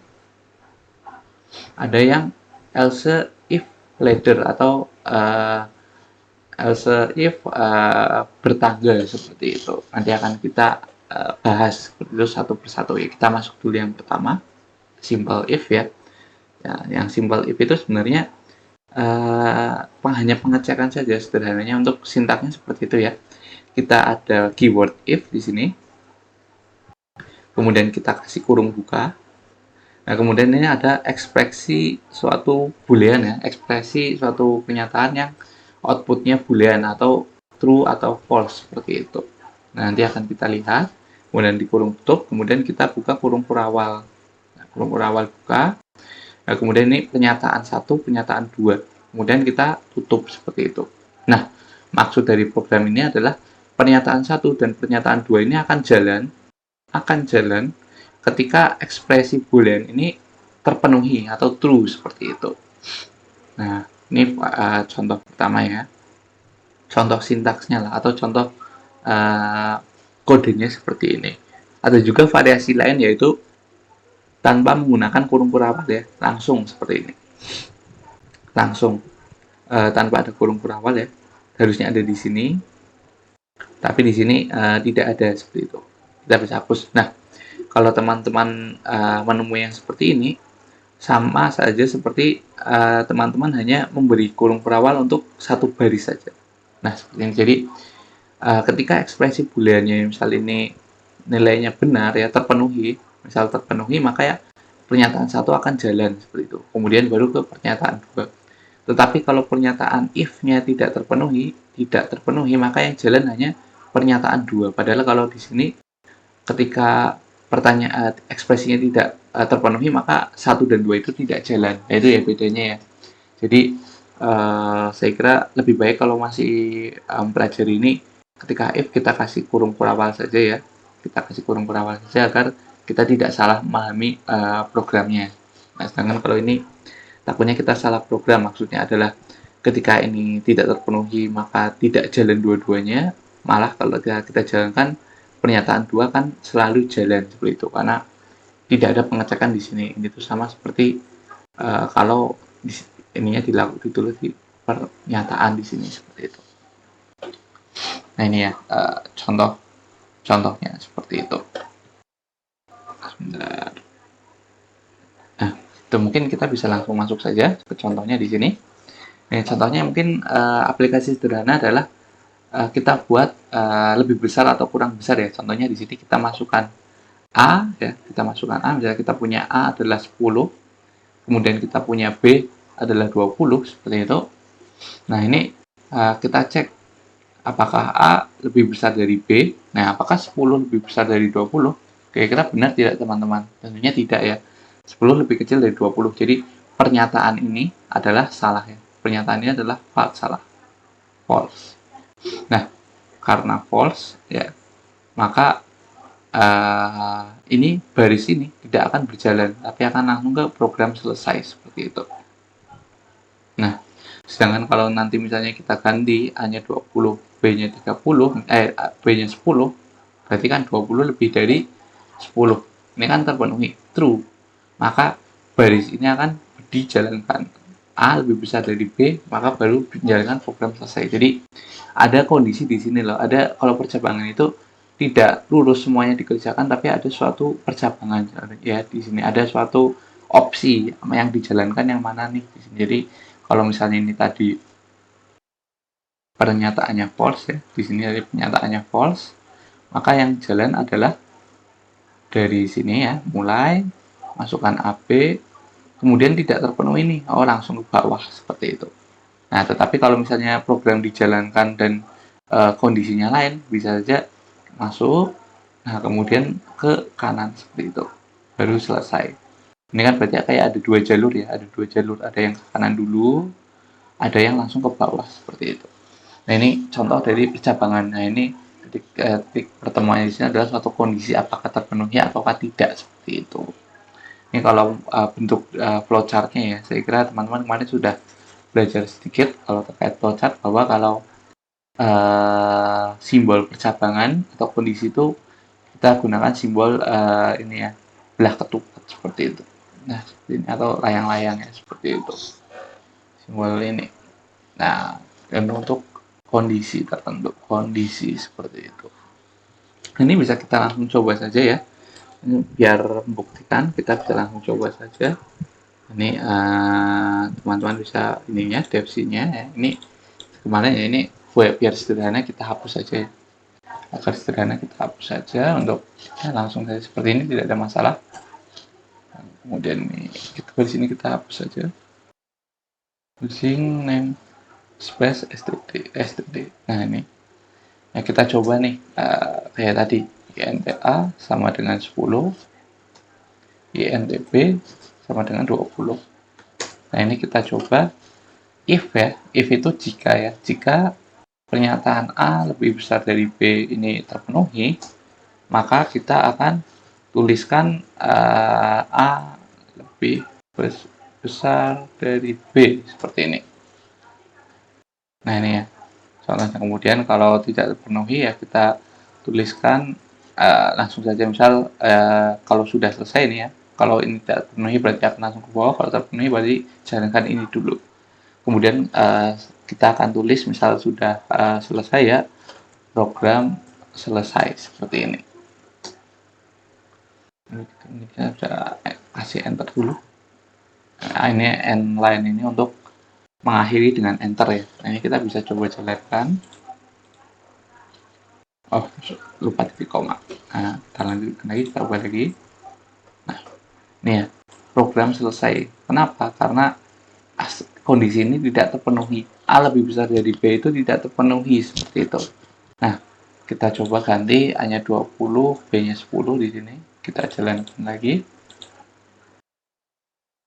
Ada yang else if ladder atau else if bertangga seperti itu. Nanti akan kita bahas seperti itu satu persatu ya. Kita masuk dulu yang pertama, simple if ya. Yang simple if itu sebenarnya hanya pengecekan saja sederhananya. Untuk sintaknya seperti itu ya. Kita ada keyword if di sini, kemudian kita kasih kurung buka. Nah, kemudian ini ada ekspresi suatu boolean ya, ekspresi suatu kenyataan yang outputnya boolean atau true atau false seperti itu. Nah, nanti akan kita lihat, kemudian di kurung tutup, kemudian kita buka kurung kurawal. Nah, kurung kurawal buka. Nah, kemudian ini pernyataan 1, pernyataan 2. Kemudian kita tutup seperti itu. Nah, maksud dari program ini adalah pernyataan 1 dan pernyataan 2 ini akan jalan ketika ekspresi boolean ini terpenuhi atau true seperti itu. Nah, ini contoh pertama ya. Contoh sintaksnya lah atau contoh kodenya seperti ini. Ada juga variasi lain yaitu tanpa menggunakan kurung kurawal ya, langsung seperti ini. Langsung tanpa ada kurung kurawal ya. Harusnya ada di sini. Tapi di sini tidak ada seperti itu. Kita bisa hapus. Nah, kalau teman-teman menemui yang seperti ini, sama saja seperti teman-teman hanya memberi kurung kurawal untuk satu baris saja. Nah, seperti ini. Jadi, ketika ekspresi booleannya misal ini nilainya benar ya, terpenuhi, maka ya pernyataan 1 akan jalan seperti itu. Kemudian baru ke pernyataan 2. Tetapi kalau pernyataan if-nya tidak terpenuhi, maka yang jalan hanya pernyataan 2. Padahal kalau di sini ketika pertanyaan ekspresinya tidak terpenuhi, maka 1 dan 2 itu tidak jalan. Nah, itu ya bedanya ya. Jadi saya kira lebih baik kalau masih mempelajari ini, ketika if kita kasih kurung kurawal saja ya. Kita kasih kurung kurawal saja agar kita tidak salah memahami programnya. Nah, sedangkan kalau ini takutnya kita salah program, maksudnya adalah ketika ini tidak terpenuhi maka tidak jalan dua-duanya, malah kalau kita jalankan pernyataan 2 kan selalu jalan seperti itu, karena tidak ada pengecekan di sini. Ini tuh sama seperti kalau ininya ditulis di pernyataan di sini seperti itu. Nah, ini ya contohnya seperti itu. Sebentar. Nah, itu mungkin kita bisa langsung masuk saja ke contohnya di sini. Nah, contohnya mungkin aplikasi sederhana adalah kita buat lebih besar atau kurang besar ya. Contohnya di sini kita masukkan A ya, misalnya kita punya A adalah 10, kemudian kita punya B adalah 20 seperti itu. Nah, ini kita cek apakah A lebih besar dari B. Nah, apakah 10 lebih besar dari 20? Kira-kira benar tidak teman-teman? Tentunya tidak ya. 10 lebih kecil dari 20. Jadi pernyataan ini adalah salah ya. Pernyataan ini adalah salah. False. Nah, karena false ya, maka ini baris ini tidak akan berjalan, tapi akan langsung ke program selesai seperti itu. Nah, sedangkan kalau nanti misalnya kita ganti A-nya 20, B-nya 30, B-nya 10, berarti kan 20 lebih dari 10. Ini kan terpenuhi, true. Maka baris ini akan dijalankan. A lebih besar dari B, maka baru menjalankan program selesai. Jadi ada kondisi di sini loh. Ada kalau percabangan itu tidak lurus semuanya dikerjakan, tapi ada suatu percabangan ya. Di sini ada suatu opsi yang dijalankan yang mana nih di sini. Jadi kalau misalnya ini tadi pernyataannya false ya, di sini ada pernyataannya false, maka yang jalan adalah dari sini ya, mulai masukkan AB, kemudian tidak terpenuhi ini, langsung ke bawah seperti itu. Nah, tetapi kalau misalnya program dijalankan dan kondisinya lain, bisa saja masuk, nah kemudian ke kanan seperti itu, baru selesai. Ini kan berarti kayak ada 2 jalur ya, ada yang ke kanan dulu, ada yang langsung ke bawah seperti itu. Nah, ini contoh dari percabangan. Nah, ini titik pertemuan di sini adalah suatu kondisi apakah terpenuhi ataukah tidak seperti itu. Ini kalau bentuk flowchart-nya ya, saya kira teman-teman kemarin sudah belajar sedikit kalau terkait flowchart, bahwa kalau simbol percabangan atau kondisi itu kita gunakan simbol ini ya, belah ketupat seperti itu. Nah, seperti ini, atau layang-layang ya seperti itu, simbol ini. Nah, dan untuk kondisi tertentu, kondisi seperti itu. Ini bisa kita langsung coba saja ya. Ini biar membuktikan, kita bisa langsung coba saja. Ini teman-teman bisa ininya devsinya ya. Ini kemarin ya, ini biar sederhana kita hapus saja ya. Agar sederhana kita hapus saja untuk ya, langsung saja seperti ini, tidak ada masalah. Kemudian ini kita di sini kita hapus saja using name space std. Nah ini ya, kita coba nih kayak tadi INTA sama dengan 10, INTB sama dengan 20. Nah ini kita coba if ya, if itu jika ya, jika pernyataan A lebih besar dari B ini terpenuhi, maka kita akan tuliskan A lebih besar dari B seperti ini. Nah ini ya contohnya. Kemudian kalau tidak terpenuhi ya kita tuliskan langsung saja, misal kalau sudah selesai ini ya, kalau ini tidak terpenuhi berarti akan langsung ke bawah, kalau terpenuhi berarti jalankan ini dulu. Kemudian kita akan tulis misal sudah selesai ya, program selesai seperti ini. Ini kita sudah kasih enter dulu. Nah, ini end line ini untuk mengakhiri dengan enter ya. Nah, ini kita bisa coba jalankan. Oh, lupa titik koma. Nah, kita lanjutkan lagi, kita ubah lagi. Nah, ini ya, program selesai. Kenapa? Karena kondisi ini tidak terpenuhi. A lebih besar dari B itu tidak terpenuhi, seperti itu. Nah, kita coba ganti hanya 20, B-nya 10 di sini. Kita jalankan lagi.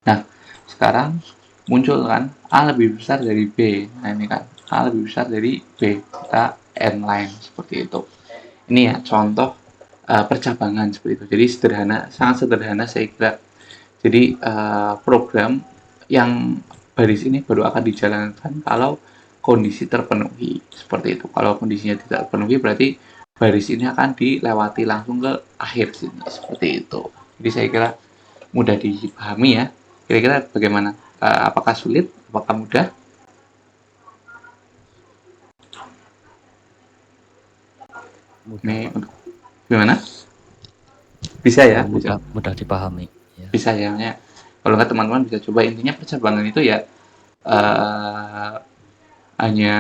Nah, sekarang muncul kan A lebih besar dari B. Nah, ini kan A lebih besar dari B. Kita end line seperti itu. Ini ya contoh percabangan seperti itu. Jadi sederhana, sangat sederhana saya kira. Jadi program yang baris ini baru akan dijalankan kalau kondisi terpenuhi seperti itu. Kalau kondisinya tidak terpenuhi berarti baris ini akan dilewati langsung ke akhir sini seperti itu. Jadi saya kira mudah dipahami ya. Kira-kira bagaimana? Apakah sulit? Apakah mudah? Mudah, Ini Pak. untuk gimana? Bisa ya? Bisa. Mudah dipahami. Ya. Bisa ya. Kalau nggak teman-teman bisa coba, intinya percabangan itu ya hanya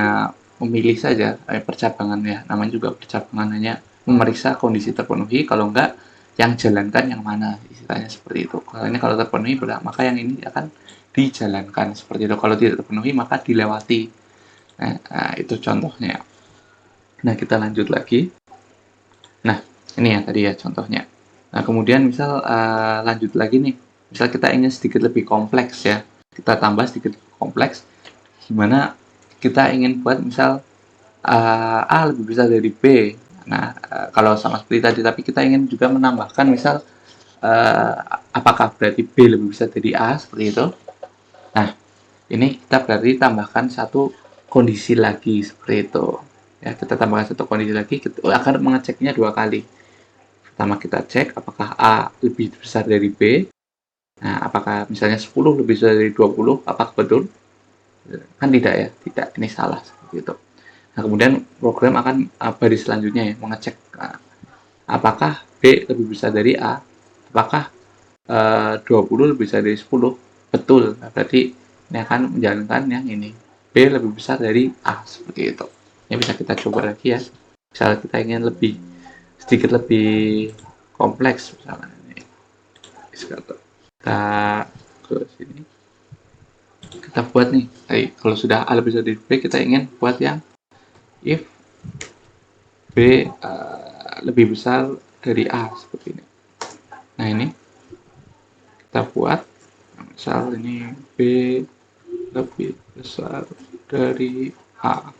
memilih saja percabangan ya, namanya juga percabangan, hanya memeriksa kondisi terpenuhi, kalau enggak yang jalankan yang mana, istilahnya seperti itu. Kalau ini kalau terpenuhi maka yang ini akan dijalankan seperti itu, kalau tidak terpenuhi maka dilewati. Nah, itu contohnya. Nah, kita lanjut lagi. Nah, ini ya tadi ya contohnya. Nah, kemudian misal lanjut lagi nih, misal kita ingin sedikit lebih kompleks ya, kita tambah sedikit lebih kompleks, gimana kita ingin buat misal A lebih besar dari B. Nah, kalau sama seperti tadi, tapi kita ingin juga menambahkan misal apakah berarti B lebih besar dari A seperti itu. Nah, ini kita berarti tambahkan satu kondisi lagi seperti itu. Ya, kita tambahkan satu kondisi lagi, kita akan mengeceknya dua kali. Pertama kita cek apakah A lebih besar dari B. Nah, apakah misalnya 10 lebih besar dari 20, apakah betul? Kan tidak ya, tidak, ini salah seperti itu. Nah, kemudian program akan baris selanjutnya ya, mengecek apakah B lebih besar dari A, apakah 20 lebih besar dari 10, betul. Nah, berarti ini akan menjalankan yang ini, B lebih besar dari A, seperti itu. Ini bisa kita coba lagi ya, misalnya kita ingin sedikit lebih kompleks, misalnya ini, kita ke sini, kita buat nih, kalau sudah A lebih besar dari B, kita ingin buat yang if B lebih besar dari A seperti ini. Nah, ini kita buat misal ini B lebih besar dari A,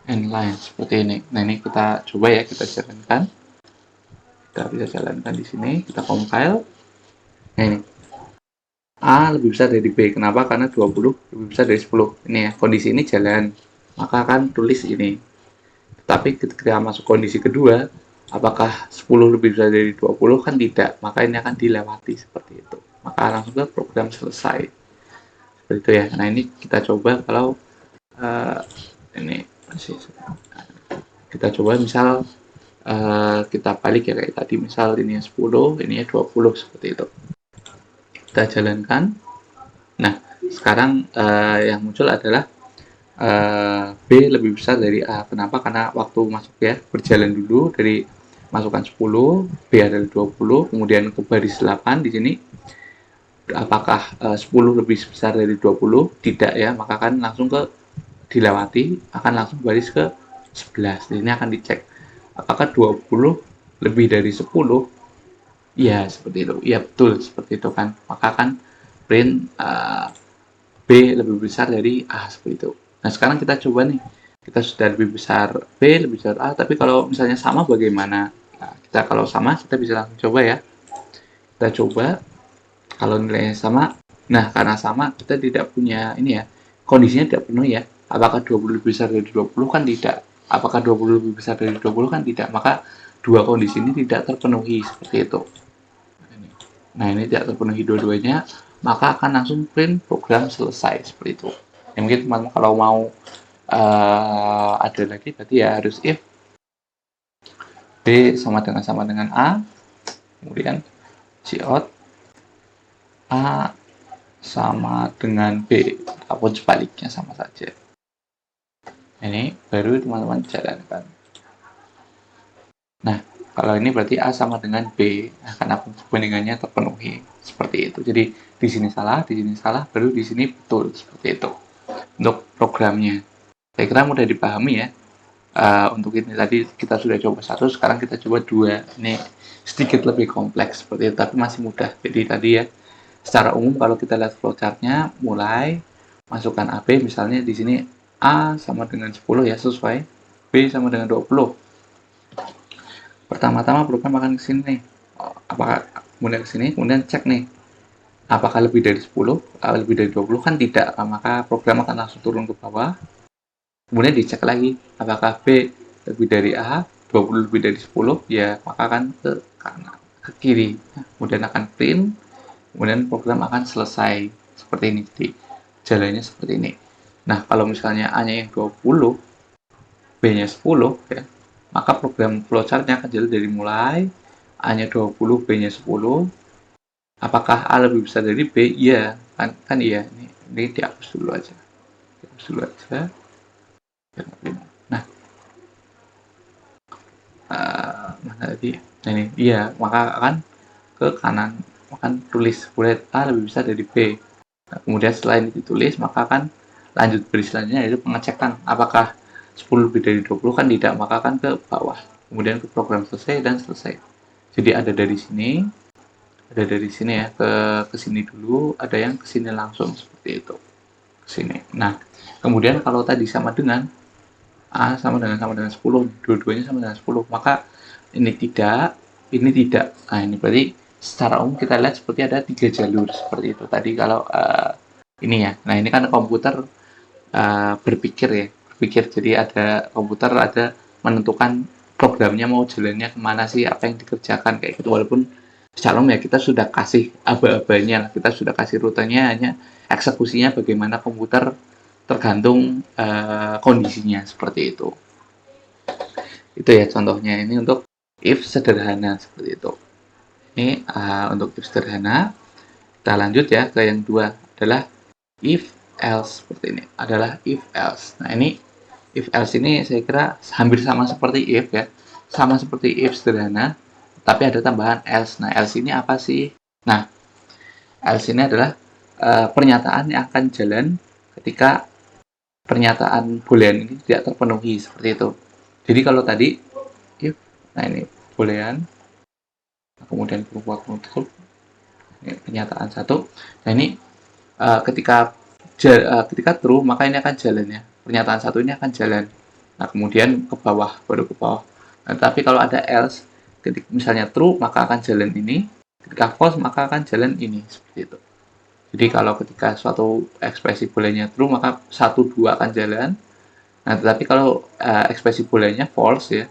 end line seperti ini. Nah, ini kita coba ya, kita jalankan. Kita bisa jalankan di sini, kita compile. Nah, ini A lebih besar dari B. Kenapa? Karena 20 lebih besar dari 10. Ini ya, kondisi ini jalan, maka akan tulis ini. Tapi ketika masuk kondisi kedua, apakah 10 lebih besar dari 20? Kan tidak, maka ini akan dilewati seperti itu. Maka langsung ke program selesai. Seperti itu ya. Nah, ini kita coba kalau ini masih kita coba misal kita balik ya kayak tadi, misal ini 10, ini 20 seperti itu. kita jalankan. Nah, sekarang yang muncul adalah B lebih besar dari A. Kenapa? Karena waktu masuk ya, berjalan dulu dari masukkan 10, B adalah 20, kemudian ke baris 8 di sini. Apakah 10 lebih besar dari 20? Tidak ya, maka kan langsung ke dilewati, akan langsung baris ke 11. Ini akan dicek. Apakah 20 lebih dari 10? Ya, seperti itu. Ya, betul, seperti itu kan. Maka kan print B lebih besar dari A, seperti itu. Nah, sekarang kita coba nih. Kita sudah lebih besar B, lebih besar A, tapi kalau misalnya sama bagaimana? Nah, kita kalau sama, kita bisa langsung coba ya. Kita coba, kalau nilainya sama, nah karena sama, kita tidak punya ini ya, kondisinya tidak penuh ya. Apakah 20 lebih besar dari 20? Kan tidak. Apakah 20 lebih besar dari 20? Kan tidak. Maka dua kondisi ini tidak terpenuhi, seperti itu. Nah, ini tidak terpenuhi dua-duanya, maka akan langsung print program selesai, seperti itu. Ya, mungkin teman-teman kalau mau ada lagi, berarti ya harus if B sama dengan A, kemudian cout A sama dengan B, ataupun sebaliknya sama saja. Ini baru teman-teman jalankan. Nah, kalau ini berarti A sama dengan B, nah, karena perbandingannya terpenuhi, seperti itu. Jadi di sini salah, baru di sini betul, seperti itu. Untuk programnya, saya kira mudah dipahami ya. Untuk ini tadi kita sudah coba 1, sekarang kita coba 2. Ini sedikit lebih kompleks seperti itu, tapi masih mudah. Jadi tadi ya, secara umum kalau kita lihat flowchart-nya, mulai masukkan AB, misalnya di sini A sama dengan 10 ya, sesuai. B sama dengan 20. Pertama-tama program akan ke sini nih. Apakah kemudian ke sini, kemudian cek nih. Apakah lebih dari 10, lebih dari 20? Kan tidak, maka program akan langsung turun ke bawah. Kemudian dicek lagi, apakah B lebih dari A, 20 lebih dari 10, ya maka akan ke kanan, ke kiri. Kemudian akan print, kemudian program akan selesai. Seperti ini, jadi jalannya seperti ini. Nah, kalau misalnya A-nya yang 20, B-nya 10, ya, maka program flowchart-nya akan jalan dari mulai A-nya 20, B-nya 10. Apakah A lebih besar dari B? Iya, kan iya. Ini dihapus dulu aja. Dihapus dulu aja. Nah, mana tadi? Nah, ini iya, maka akan ke kanan, akan tulis bullet A lebih besar dari B. Nah, kemudian setelah ini ditulis, maka akan lanjut baris selanjutnya yaitu pengecekan apakah 10 lebih dari 20, kan tidak, maka akan ke bawah. Kemudian ke program selesai dan selesai. Jadi ada dari sini ya, ke sini dulu, ada yang ke sini langsung seperti itu. Ke sini. Nah, kemudian kalau tadi sama dengan A sama dengan 10, dua-duanya sama dengan 10, maka ini tidak. Nah, ini berarti secara umum kita lihat seperti ada 3 jalur seperti itu. Tadi kalau ini ya. Nah, ini kan komputer berpikir. Jadi ada komputer ada menentukan programnya mau jalannya kemana sih, apa yang dikerjakan kayak gitu. Walaupun secara umum ya kita sudah kasih aba-abanya, kita sudah kasih rutenya, hanya eksekusinya bagaimana komputer tergantung kondisinya seperti itu. Itu ya contohnya, ini untuk if sederhana seperti itu. Ini untuk if sederhana. Kita lanjut ya ke yang dua, adalah if else. Seperti ini adalah if else. Nah, ini if else ini saya kira hampir sama seperti if ya, sama seperti if sederhana, tapi ada tambahan else. Nah, else ini apa sih? Nah, else ini adalah pernyataan yang akan jalan ketika pernyataan boolean ini tidak terpenuhi, seperti itu. Jadi kalau tadi if, nah ini boolean, kemudian berubah nutup, ini pernyataan 1. Nah, ini ketika true, maka ini akan jalan ya. Pernyataan 1 ini akan jalan. Nah, kemudian ke bawah, baru ke bawah. Nah, tapi kalau ada else, ketika misalnya true, maka akan jalan ini. Ketika false, maka akan jalan ini, seperti itu. Jadi kalau ketika suatu ekspresi booleannya true, maka 1, 2 akan jalan. Nah, tetapi kalau ekspresi booleannya false ya,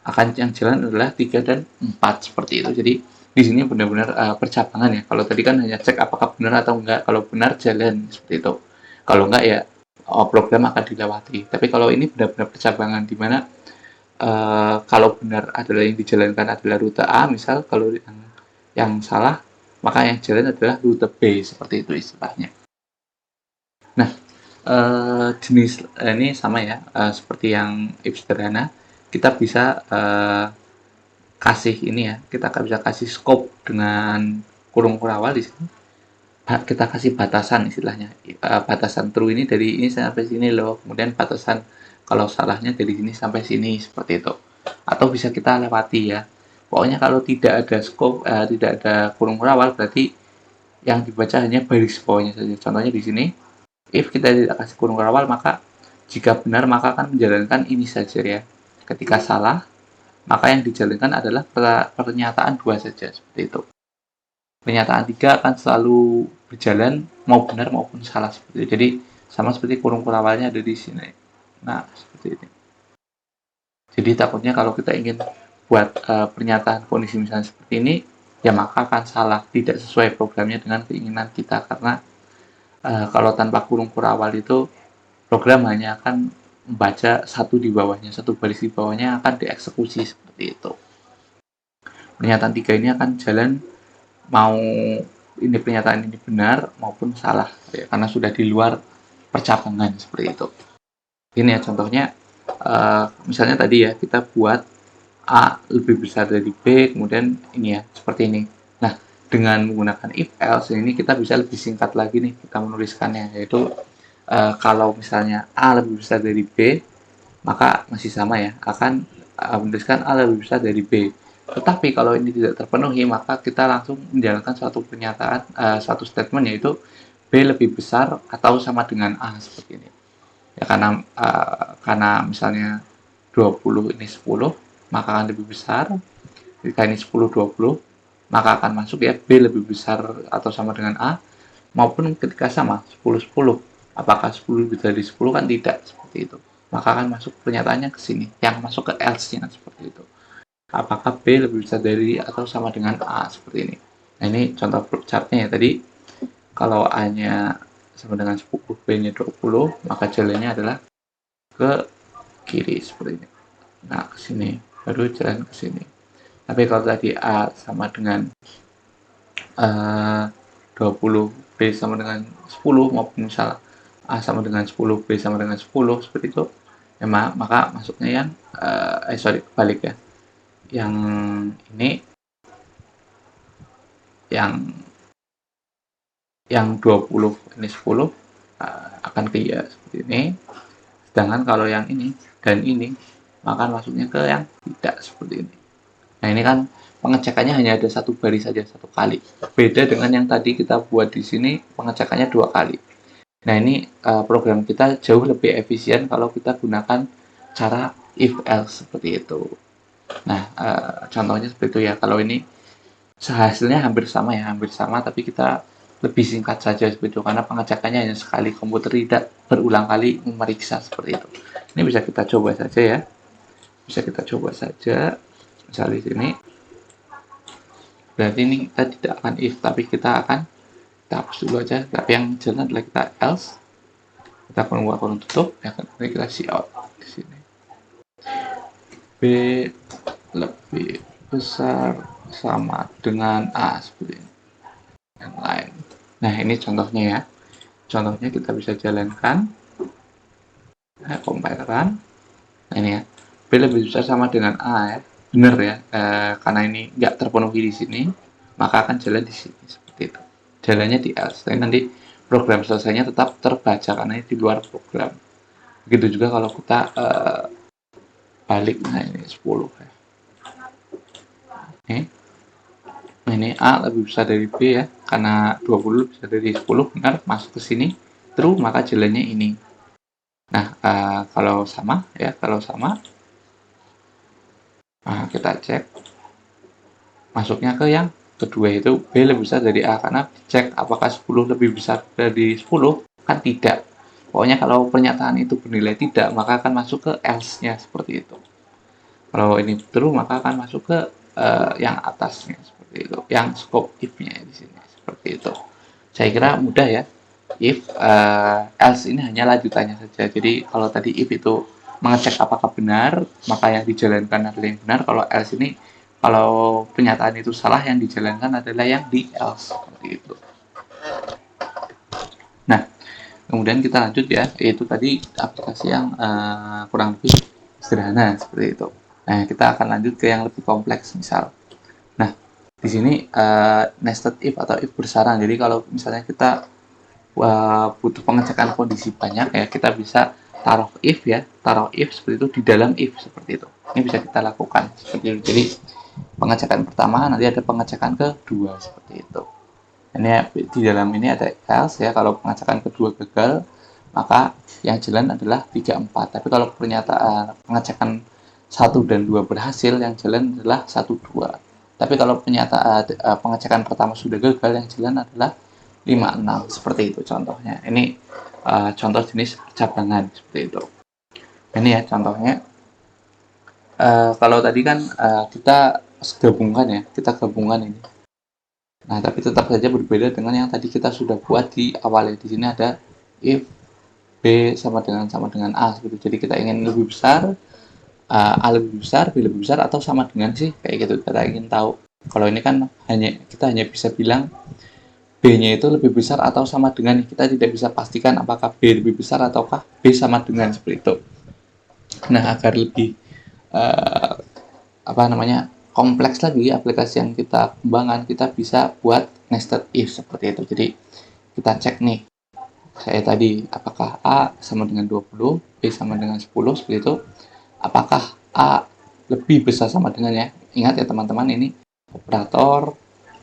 akan yang jalan adalah 3 dan 4, seperti itu. Jadi di sini benar-benar percabangan ya. Kalau tadi kan hanya cek apakah benar atau enggak. Kalau benar jalan, seperti itu. Kalau enggak ya program akan dilewati. Tapi kalau ini benar-benar percabangan, di mana kalau benar adalah yang dijalankan adalah rute A, misal kalau yang salah maka yang jalan adalah rute B, seperti itu istilahnya. Nah, jenis ini sama ya, seperti yang if sederhana, kita bisa kasih ini ya, kita bisa kasih scope dengan kurung kurawal di sini. Kita kasih batasan istilahnya, batasan true ini dari ini sampai sini loh, kemudian batasan kalau salahnya dari sini sampai sini, seperti itu. Atau bisa kita lewati ya. Pokoknya kalau tidak ada scope, tidak ada kurung kurawal, berarti yang dibaca hanya baris bawahnya saja. Contohnya di sini, if kita tidak kasih kurung kurawal, maka jika benar maka akan menjalankan ini saja ya. Ketika salah, maka yang dijalankan adalah pernyataan 2 saja, seperti itu. Pernyataan 3 akan selalu berjalan mau benar maupun salah, seperti itu. Jadi sama seperti kurung kurawalnya ada di sini. Nah, seperti ini. Jadi takutnya kalau kita ingin buat pernyataan kondisi misalnya seperti ini, ya maka akan salah, tidak sesuai programnya dengan keinginan kita, karena kalau tanpa kurung kurawal itu program hanya akan membaca satu di bawahnya, satu baris di bawahnya akan dieksekusi, seperti itu. Pernyataan 3 ini akan jalan mau ini pernyataan ini benar maupun salah ya, karena sudah di luar percabangan, seperti itu. Ini ya contohnya, misalnya tadi ya kita buat A lebih besar dari B, kemudian ini ya seperti ini. Nah, dengan menggunakan if else ini kita bisa lebih singkat lagi nih kita menuliskannya, yaitu kalau misalnya A lebih besar dari B, maka masih sama ya, akan menuliskan A lebih besar dari B. Tetapi kalau ini tidak terpenuhi, maka kita langsung menjalankan suatu pernyataan, suatu statement, yaitu B lebih besar atau sama dengan A, seperti ini. Ya, karena misalnya 20 ini 10, maka akan lebih besar. Jika ini 10 20, maka akan masuk ya B lebih besar atau sama dengan A, maupun ketika sama 10 10. Apakah 10 lebih dari 10? Kan tidak, seperti itu. Maka akan masuk pernyataannya ke sini, yang masuk ke else-nya, seperti itu. Apakah B lebih besar dari atau sama dengan A, seperti ini. Nah, ini contoh flowchartnya ya tadi. Kalau A-nya sama dengan 10, B-nya 20, maka jalannya adalah ke kiri, seperti ini. Nah, ke sini, baru jalan ke sini. Tapi kalau tadi A sama dengan 20, B sama dengan 10, maupun misal A sama dengan 10, B sama dengan 10, seperti itu, ya, maka masuknya yang balik ya. Yang ini yang 20 ini 10 akan ke ya, seperti ini. Sedangkan kalau yang ini dan ini, maka masuknya ke yang tidak, seperti ini. Nah, ini kan pengecekannya hanya ada satu baris saja, satu kali. Beda dengan yang tadi kita buat di sini, pengecekannya 2 kali. Nah, ini program kita jauh lebih efisien kalau kita gunakan cara if else, seperti itu. Nah, contohnya seperti itu ya. Kalau ini hasilnya hampir sama ya, hampir sama, tapi kita lebih singkat saja seperti itu, karena pengecekannya hanya sekali, komputer tidak berulang kali memeriksa, seperti itu. Ini bisa kita coba saja ya. Bisa kita coba saja. Misalnya di sini, berarti ini kita tidak akan if, tapi kita akan hapus dulu aja. Tapi yang jalan adalah kita else, kita akan buka kurung tutup, ya kan, kita cout di sini. B lebih besar sama dengan A, seperti ini. Yang lain. Nah, ini contohnya ya. Contohnya kita bisa jalankan. Nah, compileran. Nah, ini ya. B lebih besar sama dengan A ya. Benar ya, karena ini nggak terpenuhi di sini, maka akan jalan di sini, seperti itu. Jalannya di else. Tapi nanti program selesainya tetap terbaca karena ini di luar program. Begitu juga kalau kita balik. Nah, ini 10 ya. Ini A lebih besar dari B ya, karena 20 lebih besar dari 10, benar, masuk ke sini, true, maka jalannya ini. Nah, kalau sama ya, kalau sama, nah, kita cek masuknya ke yang kedua, itu B lebih besar dari A, karena cek apakah 10 lebih besar dari 10, kan tidak. Pokoknya kalau pernyataan itu bernilai tidak, maka akan masuk ke else-nya, seperti itu. Kalau ini true, maka akan masuk ke yang atasnya, seperti itu, yang scope if-nya di sini, seperti itu. Saya kira mudah ya. If else ini hanya lanjutannya saja. Jadi kalau tadi if itu mengecek apakah benar, maka yang dijalankan adalah yang benar. Kalau else ini Kalau pernyataan itu salah, yang dijalankan adalah yang di else, seperti itu. Nah, kemudian kita lanjut ya, yaitu tadi aplikasi yang kurang lebih sederhana seperti itu. Nah, kita akan lanjut ke yang lebih kompleks misal. Nah, di sini nested if atau if bersarang. Jadi kalau misalnya kita butuh pengecekan kondisi banyak ya, kita bisa taruh if seperti itu di dalam if seperti itu. Ini bisa kita lakukan seperti itu. Jadi pengecekan pertama, nanti ada pengecekan kedua seperti itu. Ini di dalam ini ada else ya, kalau pengecekan kedua gagal maka yang jalan adalah 3, 4. Tapi kalau pernyataan pengecekan 1 dan 2 berhasil, yang jalan adalah 1, 2. Tapi kalau pernyataan pengecekan pertama sudah gagal, yang jalan adalah 5, 6. Seperti itu contohnya. Ini contoh jenis percabangan seperti itu. Ini ya contohnya. Kalau tadi kan kita gabungkan ini. Nah, tapi tetap saja berbeda dengan yang tadi kita sudah buat di awal ya. Di sini ada if B sama dengan A gitu. Jadi kita ingin lebih besar, A lebih besar, B lebih besar, atau sama dengan sih, kayak gitu. Kita ingin tahu. Kalau ini kan kita hanya bisa bilang B-nya itu lebih besar atau sama dengan, kita tidak bisa pastikan apakah B lebih besar ataukah B sama dengan, seperti itu. Nah, agar lebih kompleks lagi aplikasi yang kita kembangkan, kita bisa buat nested if seperti itu. Jadi kita cek nih, saya tadi apakah A sama dengan 20, B sama dengan 10 seperti itu. Apakah A lebih besar sama dengan, ya, ingat ya teman-teman, ini operator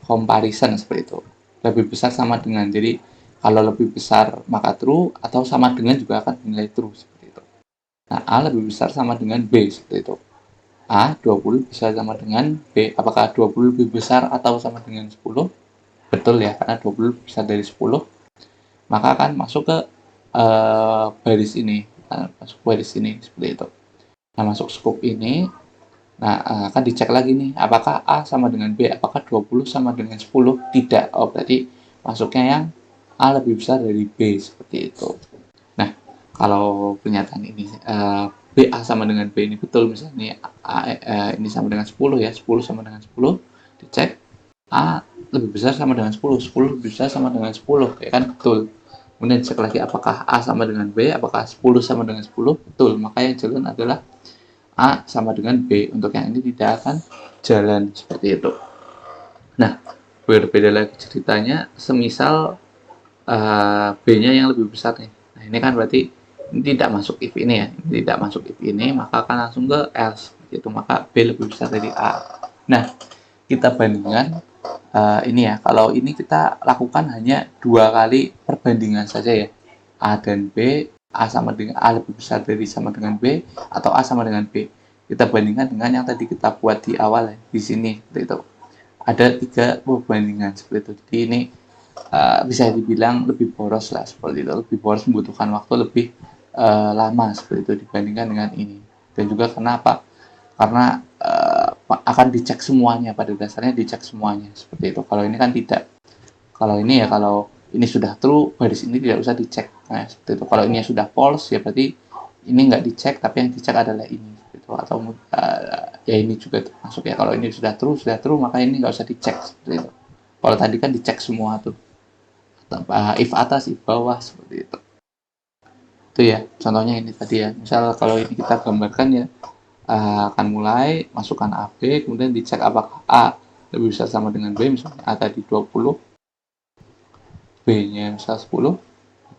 comparison seperti itu, lebih besar sama dengan. Jadi kalau lebih besar maka true, atau sama dengan juga akan dinilai true seperti itu. Nah, A lebih besar sama dengan B seperti itu. A 20 bisa sama dengan B. Apakah 20 lebih besar atau sama dengan 10? Betul ya, karena 20 besar dari 10. Maka akan masuk ke baris ini. Masuk baris ini, seperti itu. Nah, masuk scope ini. Nah, akan dicek lagi nih, apakah A sama dengan B? Apakah 20 sama dengan 10? Tidak. Oh, berarti masuknya yang A lebih besar dari B, seperti itu. Nah, kalau pernyataan ini B A sama dengan B ini betul, misalnya ini sama dengan 10 ya, 10 sama dengan 10, dicek A lebih besar sama dengan 10, 10 lebih besar sama dengan 10, ya kan, betul. Kemudian dicek lagi apakah A sama dengan B, apakah 10 sama dengan 10, betul. Maka yang jalan adalah A sama dengan B. Untuk yang ini tidak akan jalan, seperti itu. Nah, berbeda lagi ceritanya, semisal B-nya yang lebih besar nih. Nah, ini kan berarti ini tidak masuk if ini ya, ini tidak masuk if ini, maka akan langsung ke else gitu, maka B lebih besar dari A. Nah, kita bandingkan ini ya, kalau ini kita lakukan hanya 2 kali perbandingan saja ya, A dan B, A sama dengan A lebih besar dari sama dengan B, atau A sama dengan B. Kita bandingkan dengan yang tadi kita buat di awal ya, di sini itu ada 3 perbandingan seperti itu. Jadi ini bisa dibilang lebih boros lah, seperti itu, lebih boros, membutuhkan waktu lebih lama seperti itu dibandingkan dengan ini. Dan juga kenapa? Karena akan dicek semuanya, pada dasarnya dicek semuanya seperti itu. Kalau ini kan tidak. Kalau ini ya, kalau ini sudah true, baris ini tidak usah dicek. Nah, seperti itu. Kalau ini sudah false, ya berarti ini nggak dicek, tapi yang dicek adalah ini. Gitu. Atau ya ini juga masuk ya. Kalau ini sudah true, maka ini nggak usah dicek seperti itu. Kalau tadi kan dicek semua tuh. If atas, if bawah, seperti itu. Itu ya, contohnya ini tadi ya. Misal kalau ini kita gambarkan ya, akan mulai masukkan AB, kemudian dicek apakah A lebih besar sama dengan B, misalnya A tadi 20, B-nya misal 10,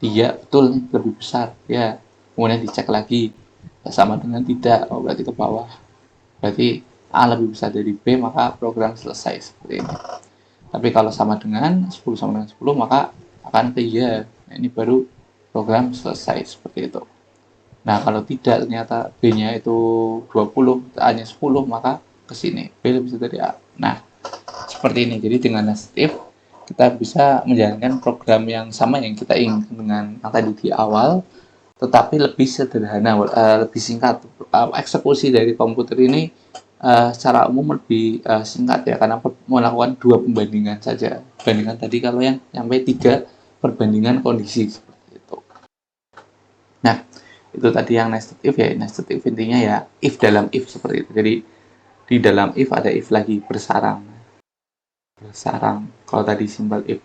iya betul nih, lebih besar ya. Kemudian dicek lagi, ya, sama dengan tidak, oh, berarti ke bawah. Berarti A lebih besar dari B, maka program selesai, seperti ini. Tapi kalau sama dengan 10 sama dengan 10, maka akan ke iya. Nah, ini baru program selesai, seperti itu. Nah, kalau tidak, ternyata B-nya itu 20, A-nya 10, maka ke sini, B lebih besar dari A. Nah, seperti ini. Jadi dengan nested if, kita bisa menjalankan program yang sama yang kita inginkan dengan yang tadi di awal, tetapi lebih sederhana, lebih singkat. Eksekusi dari komputer ini secara umum lebih singkat ya, karena melakukan 2 pembandingan saja. Bandingan tadi kalau yang sampai 3 perbandingan kondisi, seperti itu. Nah, itu tadi yang nested if ya. Nested if intinya ya if dalam if, seperti itu. Jadi di dalam if ada if lagi bersarang. Kalau tadi simbol if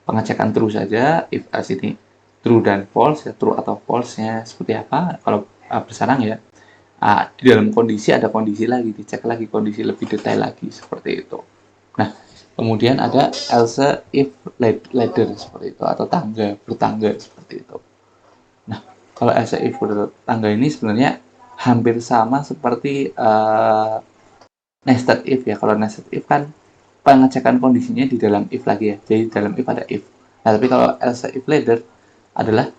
pengecekan true saja, if else ini true dan false, ya true atau false-nya seperti apa. Kalau bersarang ya, di dalam kondisi ada kondisi lagi, dicek lagi kondisi lebih detail lagi seperti itu. Nah, kemudian ada else if ladder seperti itu, atau bertangga seperti itu. Nah, kalau else if bertangga ini sebenarnya hampir sama seperti nested if ya. Kalau nested if kan pengecekan kondisinya di dalam if lagi ya. Jadi di dalam if ada if. Nah, tapi kalau else if ladder adalah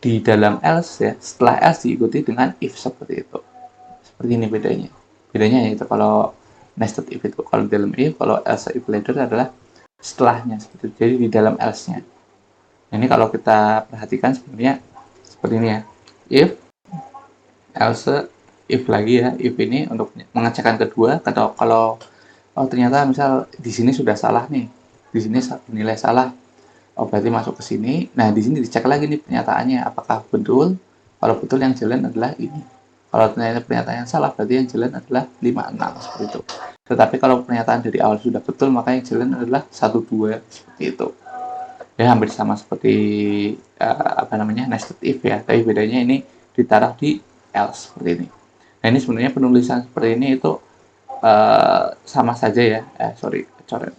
di dalam else ya, setelah else diikuti dengan if seperti itu. Seperti ini bedanya. Bedanya yaitu kalau nested if itu kalau di dalam if, kalau else if ladder adalah setelahnya seperti itu. Jadi di dalam else-nya. Nah, ini kalau kita perhatikan sebenarnya seperti ini ya. If, else, if lagi ya. If ini untuk pengecekan kedua. Kalau ternyata misal di sini sudah salah nih, di sini nilai salah, berarti masuk ke sini. Nah, di sini dicek lagi nih pernyataannya apakah betul. Kalau betul yang jalan adalah ini. Kalau ternyata pernyataan yang salah, berarti yang jalan adalah 56 seperti itu. Tetapi kalau pernyataan dari awal sudah betul, maka yang jalan adalah 12 seperti itu. Ya hampir sama seperti nested if ya, tapi bedanya ini ditaruh di else seperti ini. Nah, ini sebenarnya penulisan seperti ini itu sama saja ya. Coret.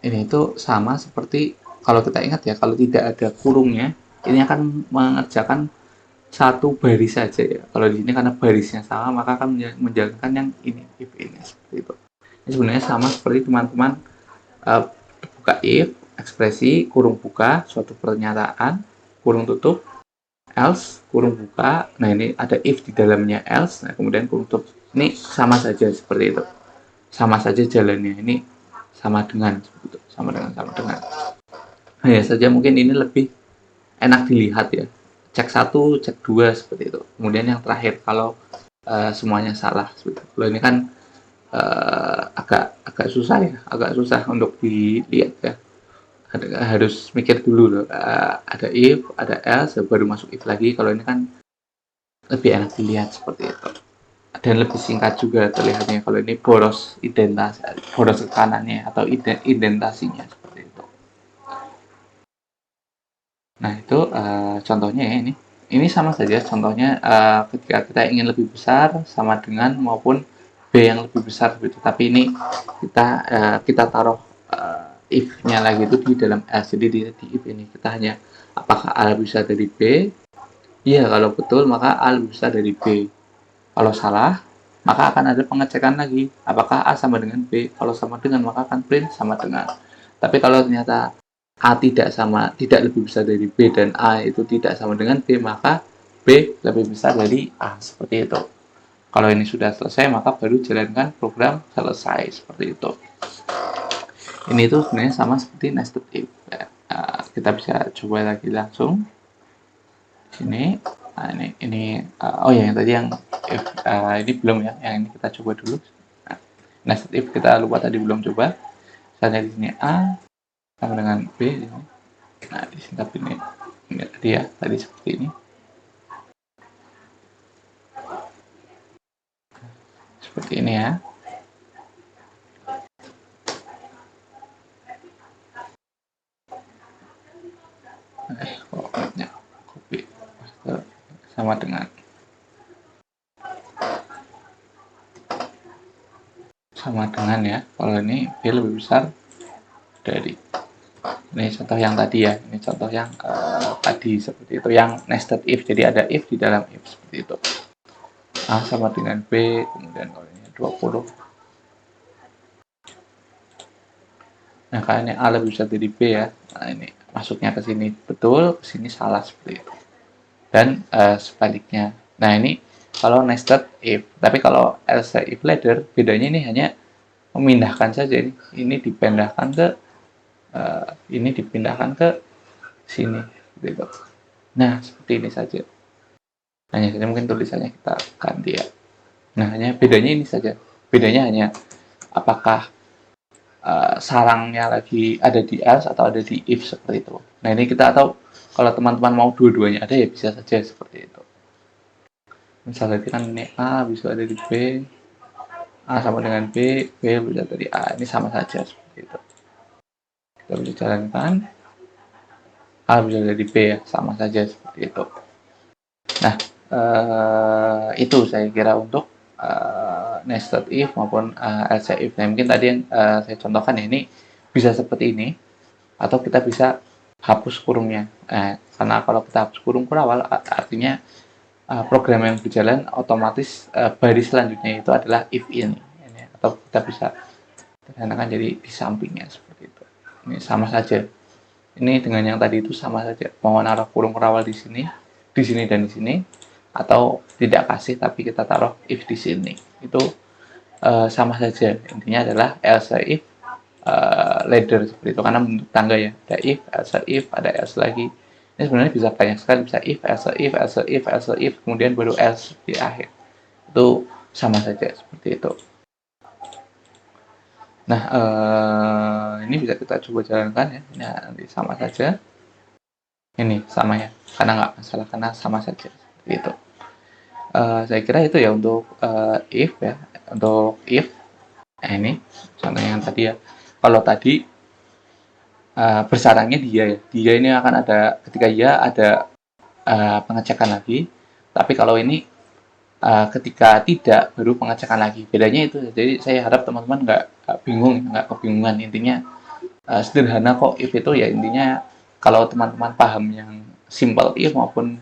Ini itu sama seperti kalau kita ingat ya, kalau tidak ada kurungnya, ini akan mengerjakan satu baris saja ya. Kalau di sini karena barisnya sama, maka akan menjalankan yang ini, if ini seperti itu. Ini sebenarnya sama seperti teman-teman buka if, ekspresi, kurung buka, suatu pernyataan, kurung tutup, else, kurung buka. Nah, ini ada if di dalamnya else, nah kemudian kurung tutup. Ini sama saja seperti itu. Sama saja jalannya. Ini sama dengan seperti itu. Sama dengan. Hanya saja mungkin ini lebih enak dilihat ya. Cek 1, cek 2 seperti itu. Kemudian yang terakhir kalau semuanya salah seperti itu. Kalau ini kan agak susah ya, agak susah untuk dilihat ya. Harus mikir dulu loh. Ada if, ada else, baru masuk if lagi. Kalau ini kan lebih enak dilihat seperti itu. Dan lebih singkat juga terlihatnya. Kalau ini boros ke kanannya atau indentasinya seperti itu. Nah, itu contohnya ya ini. Ini sama saja contohnya ketika kita ingin lebih besar sama dengan maupun B yang lebih besar gitu. Tapi ini kita taruh if-nya lagi itu di dalam else. Jadi di if ini kita hanya apakah A lebih besar dari B? Iya, kalau betul maka A lebih besar dari B. Kalau salah, maka akan ada pengecekan lagi. Apakah A sama dengan B? Kalau sama dengan, maka akan print sama dengan. Tapi kalau ternyata A tidak lebih besar dari B dan A itu tidak sama dengan B, maka B lebih besar dari A. Seperti itu. Kalau ini sudah selesai, maka baru jalankan program selesai. Seperti itu. Ini tuh sebenarnya sama seperti nested if. Kita bisa coba lagi langsung. Sini. Nah, ini yang tadi yang if ini belum ya, yang ini kita coba dulu. Nah, nested if kita lupa tadi belum coba. Misalnya di sini A sama dengan B. Nah, di sini tapi ini tadi ya, tadi seperti ini. Seperti ini ya. Pokoknya copy sama dengan ya. Kalau ini B lebih besar dari ini contoh yang tadi ya. Ini contoh yang tadi seperti itu, yang nested if. Jadi ada if di dalam if seperti itu. A sama dengan B, kemudian kalau ini 20. Nah, kalau ini A lebih besar dari B ya. Nah, ini masuknya ke sini betul, ke sini salah seperti itu. Dan sebaliknya. Nah, ini kalau nested if. Tapi kalau else if ladder, bedanya ini hanya memindahkan saja. Ini dipindahkan ke sini gitu. Nah, seperti ini saja. Hanya saja mungkin tulisannya kita ganti ya. Nah, hanya bedanya ini saja. Bedanya hanya apakah sarangnya lagi ada di else atau ada di if seperti itu. Nah, ini kita tahu kalau teman-teman mau dua-duanya ada ya bisa saja seperti itu. Misalnya tadi kan ini A bisa ada di B, A sama dengan B, B bisa dari A. Ini sama saja seperti itu. Kita bisa jalankan, A bisa dari B ya, sama saja seperti itu. Nah, itu saya kira untuk nested if maupun else if. Nah, mungkin tadi yang saya contohkan ya, ini bisa seperti ini, atau kita bisa hapus kurungnya. Karena kalau kita hapus kurung awal, artinya program yang berjalan otomatis baris selanjutnya itu adalah if ini. Atau kita bisa sederhanakan jadi di sampingnya seperti itu. Ini sama saja. Ini dengan yang tadi itu sama saja. Mau naruh kurung awal di sini dan di sini, atau tidak kasih tapi kita taruh if di sini. Itu sama saja. Intinya adalah else if ladder seperti itu, karena bentuk tangga ya. Ada if, ada else lagi. Ini sebenarnya bisa banyak sekali, bisa if, if, kemudian baru else di akhir. Itu sama saja seperti itu. Nah, ini bisa kita coba jalankan ya. Nah, nanti sama saja. Ini sama ya, karena nggak masalah, karena sama saja seperti itu. Saya kira itu ya untuk if ya, untuk if. Nah, ini contohnya yang tadi ya. Kalau tadi bersyaratnya dia ini akan ada, ketika ya ada pengecekan lagi. Tapi kalau ini ketika tidak baru pengecekan lagi. Bedanya itu. Jadi saya harap teman-teman nggak bingung, nggak kebingungan. Intinya sederhana kok if itu ya. Intinya kalau teman-teman paham yang simple if maupun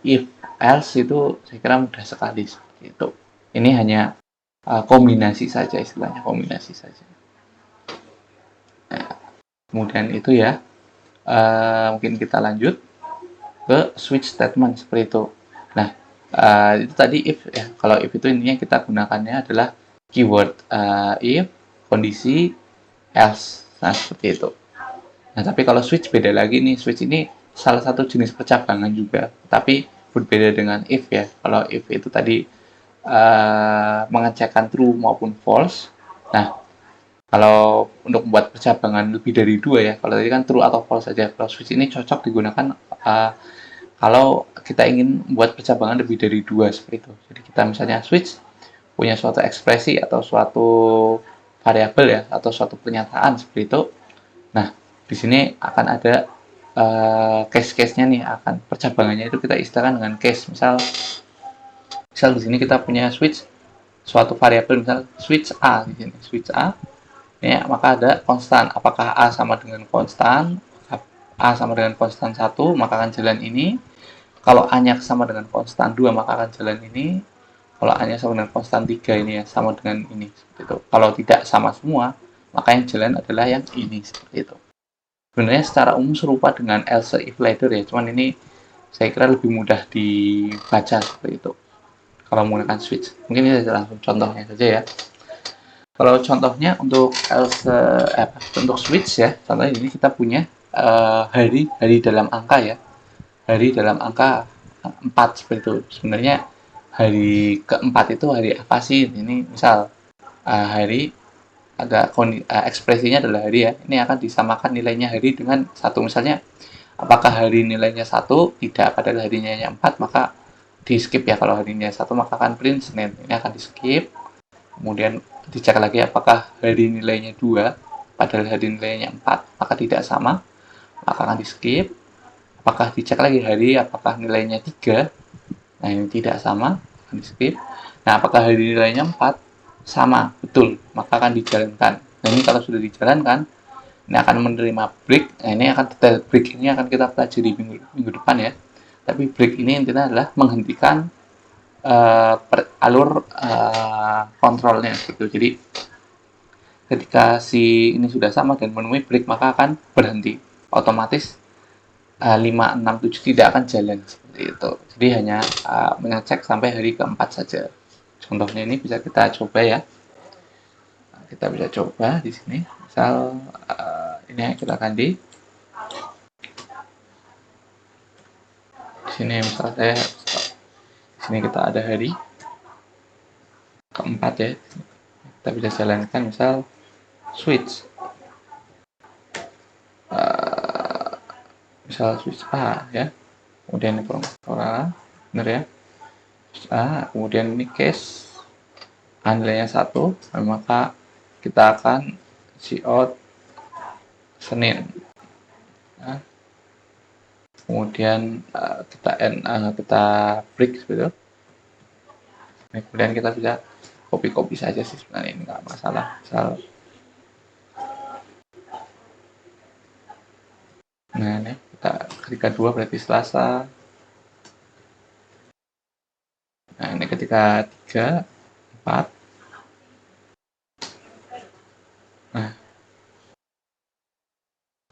if else itu saya kira mudah sekali seperti itu. Ini hanya kombinasi saja, istilahnya kombinasi saja. Nah, kemudian itu ya, mungkin kita lanjut ke switch statement seperti itu. Nah, itu tadi if ya. Kalau if itu intinya kita gunakannya adalah keyword if, kondisi, else. Nah, seperti itu. Nah, tapi kalau switch beda lagi nih. Switch ini salah satu jenis percabangan juga, tapi berbeda dengan if ya. Kalau if itu tadi mengecekkan true maupun false. Nah, kalau untuk membuat percabangan lebih dari dua ya, kalau tadi kan true atau false saja. Kalau switch ini cocok digunakan kalau kita ingin membuat percabangan lebih dari dua seperti itu. Jadi kita misalnya switch punya suatu ekspresi atau suatu variabel ya, atau suatu pernyataan seperti itu. Nah, di sini akan ada case-case-nya nih, akan percabangannya itu kita istilahkan dengan case. Misal di sini kita punya switch suatu variabel, misal switch A di sini, switch A. Ya, maka ada konstan. Apakah A sama dengan konstan? A sama dengan konstan 1, maka akan jalan ini. Kalau A-nya sama dengan konstan 2, maka akan jalan ini. Kalau A-nya sama dengan konstan 3 ini ya, sama dengan ini. Seperti itu. Kalau tidak sama semua, maka yang jalan adalah yang ini. Seperti itu. Sebenarnya secara umum serupa dengan else if ladder ya, cuman ini saya kira lebih mudah dibaca seperti itu kalau menggunakan switch. Mungkin ini langsung contohnya saja ya. Kalau contohnya untuk else untuk switch ya, contohnya ini kita punya hari dalam angka ya, hari dalam angka 4 seperti itu. Sebenarnya hari keempat itu hari apa sih? Ini misal hari ada ekspresinya adalah hari ya. Ini akan disamakan nilainya hari dengan 1. Misalnya, apakah hari nilainya 1? Tidak, padahal hari nilainya 4, maka di skip ya. Kalau hari nilainya 1, maka akan print Senin. Ini akan di skip. Kemudian dicek lagi apakah hari nilainya 2, padahal hari nilainya 4, maka tidak sama, maka akan di skip. Apakah dicek lagi hari, apakah nilainya 3, nah ini tidak sama, akan di skip. Nah, apakah hari nilainya 4, sama, betul, maka akan dijalankan. Nah, ini kalau sudah dijalankan, ini akan menerima break. Nah, ini akan detail break ini akan kita pelajari minggu depan ya. Tapi break ini intinya adalah menghentikan alur kontrolnya gitu. Jadi ketika si ini sudah sama dan menemui break, maka akan berhenti otomatis. 5, 6, 7 tidak akan jalan seperti itu. Jadi hanya mengecek sampai hari keempat saja. Contohnya ini bisa kita coba ya. Kita bisa coba di sini. Misal ini kita akan di sini, misal saya di sini kita ada hari keempat ya. Kita bisa jalankan misal switch. Misal switch A ya. Kemudian ini benar ya. Kemudian ini case nilainya 1, maka kita akan out Senin. Nah, kemudian kita break seperti itu. Nah, kemudian kita bisa copy saja sih sebenarnya, ini nggak masalah. Nah, ini kita ketika 2 berarti Selasa. Nah, ini ketika 3, 4. Nah,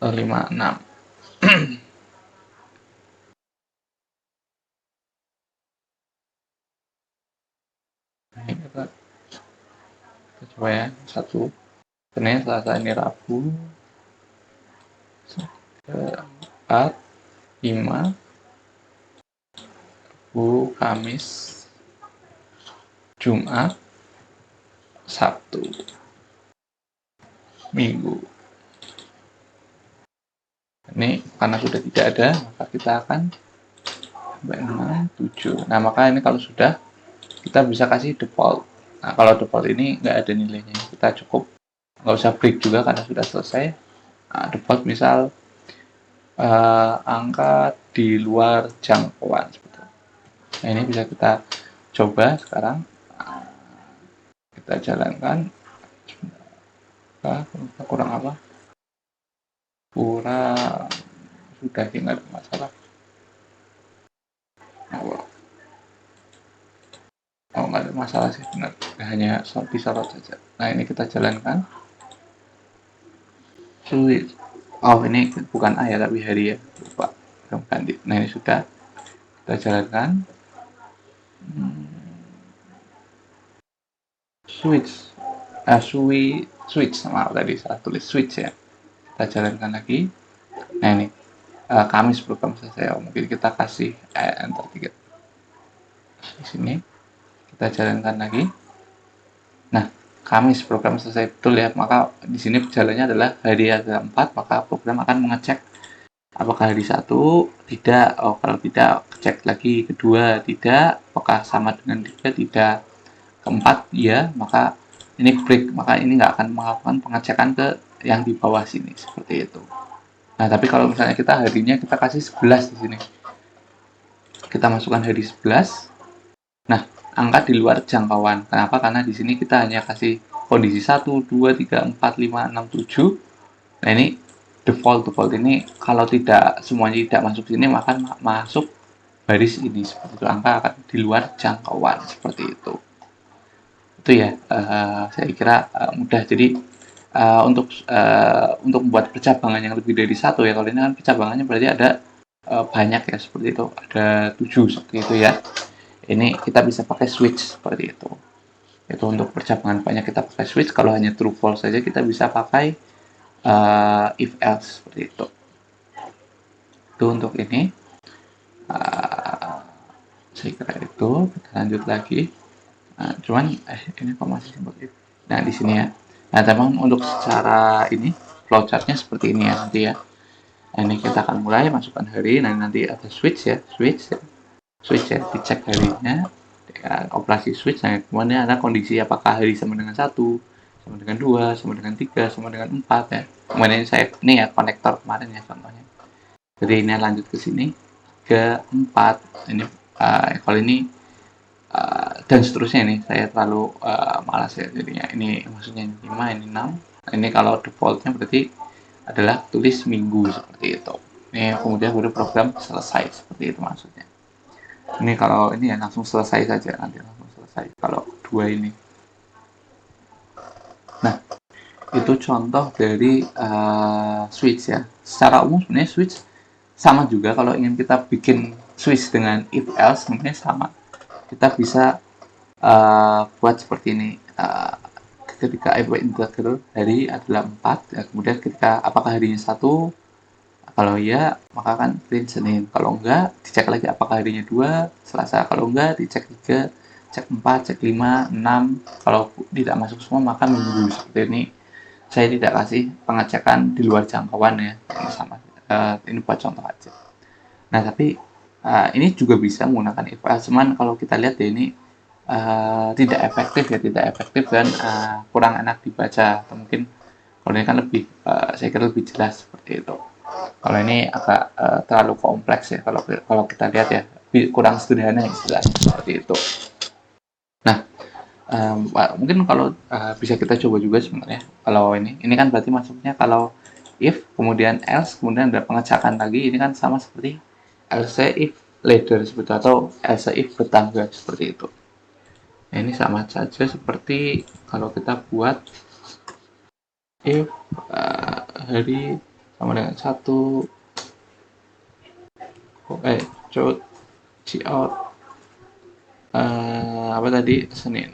5, 6. Nah, ini kita coba ya. 1 Senin, Selasa, ini Rabu. 4, 5, Rabu, Kamis, Jumat, Sabtu, Minggu. Ini karena sudah tidak ada, maka kita akan 6, 7. Nah, maka ini kalau sudah, kita bisa kasih default. Nah, kalau default ini nggak ada nilainya, kita cukup nggak usah break juga karena sudah selesai. Nah, default misal angka di luar jangkauan. Nah, ini bisa kita coba sekarang. Kita jalankan. Kurang apa? Kurang, sudah tidak ada masalah. Nggak ada masalah sih, benar. Hanya disorot saja. Nah, ini kita jalankan. Sulit. Oh, ini bukan A ya, tapi hari ya. Lupa. Ganti. Nah, ini sudah. Kita jalankan. Switch sama tadi salah tulis switch ya. Kita jalankan lagi. Nah, ini Kamis program selesai. Mungkin kita kasih enter tiket di sini. Kita jalankan lagi. Nah, Kamis program selesai betul ya. Maka di sini jalannya adalah hari ke-4, maka program akan mengecek apakah hari 1 tidak. Oh, kalau tidak, cek lagi. Kedua tidak, apakah sama dengan 3, tidak. Keempat ya, maka ini break, maka ini nggak akan melakukan pengecekan ke yang di bawah sini seperti itu. Nah, tapi kalau misalnya kita harinya kita kasih 11 di sini, kita masukkan hari 11. Nah, angka di luar jangkauan. Kenapa? Karena di sini kita hanya kasih kondisi 1, 2, 3, 4, 5, 6, 7. Nah, ini default ini kalau tidak semuanya tidak masuk sini, maka masuk baris ini seperti itu, angka akan di luar jangkauan seperti itu. Itu ya, saya kira mudah. Jadi untuk membuat percabangan yang lebih dari 1 ya, kalau ini kan percabangannya berarti ada banyak ya, seperti itu, ada 7 seperti itu ya. Ini kita bisa pakai switch seperti itu. Itu untuk percabangan banyak kita pakai switch. Kalau hanya true false saja kita bisa pakai if else seperti itu. Itu untuk ini. Saya kira itu. Kita lanjut lagi. Cuman ini kok masih seperti itu. Nah, di sini ya. Nah, teman, untuk secara ini flowchartnya seperti ini ya nanti ya. Nah, ini kita akan mulai masukkan hari. Nah, nanti ada switch ya, switch ya, dicek harinya. Operasi switch. Nah, kemudian ada kondisi apakah hari sama dengan 1, sama dengan 2, sama dengan 3, sama dengan 4 ya. Kemudian ini ya konektor kemarin ya contohnya. Jadi ini lanjut ke sini ke 4. Ini kalau ini dan seterusnya. Ini saya terlalu malas ya jadinya. Ini maksudnya 5, ini 6. Ini kalau defaultnya berarti adalah tulis minggu seperti itu. Ini kemudian udah program selesai seperti itu maksudnya. Ini kalau ini ya langsung selesai saja, nanti langsung selesai kalau 2 ini. Nah, itu contoh dari switch ya. Secara umum sebenarnya switch sama juga. Kalau ingin kita bikin switch dengan if else sebenarnya sama. Kita bisa buat seperti ini. Ketika integer hari adalah 4 ya, kemudian ketika apakah harinya 1, kalau iya maka kan print Senin, kalau enggak dicek lagi apakah harinya 2, Selasa, kalau enggak dicek 3, cek 4, cek 5, 6, kalau tidak masuk semua maka Minggu. Seperti ini saya tidak kasih pengecekan di luar jangkauan ya, ini sama. Ini buat contoh aja. Nah, tapi Ini juga bisa menggunakan if else, cuman kalau kita lihat ya ini tidak efektif dan kurang enak dibaca, atau mungkin kalau ini kan lebih saya kira lebih jelas seperti itu. Kalau ini agak terlalu kompleks ya, kalau kita lihat ya kurang sederhana istilahnya seperti itu. Nah, mungkin kalau bisa kita coba juga sebenarnya. Kalau ini kan berarti maksudnya kalau if kemudian else kemudian ada pengecekan lagi, ini kan sama seperti else if ladder seperti itu, atau else if bertangga seperti itu. Nah, ini sama saja seperti kalau kita buat if hari sama dengan satu cout out apa tadi Senin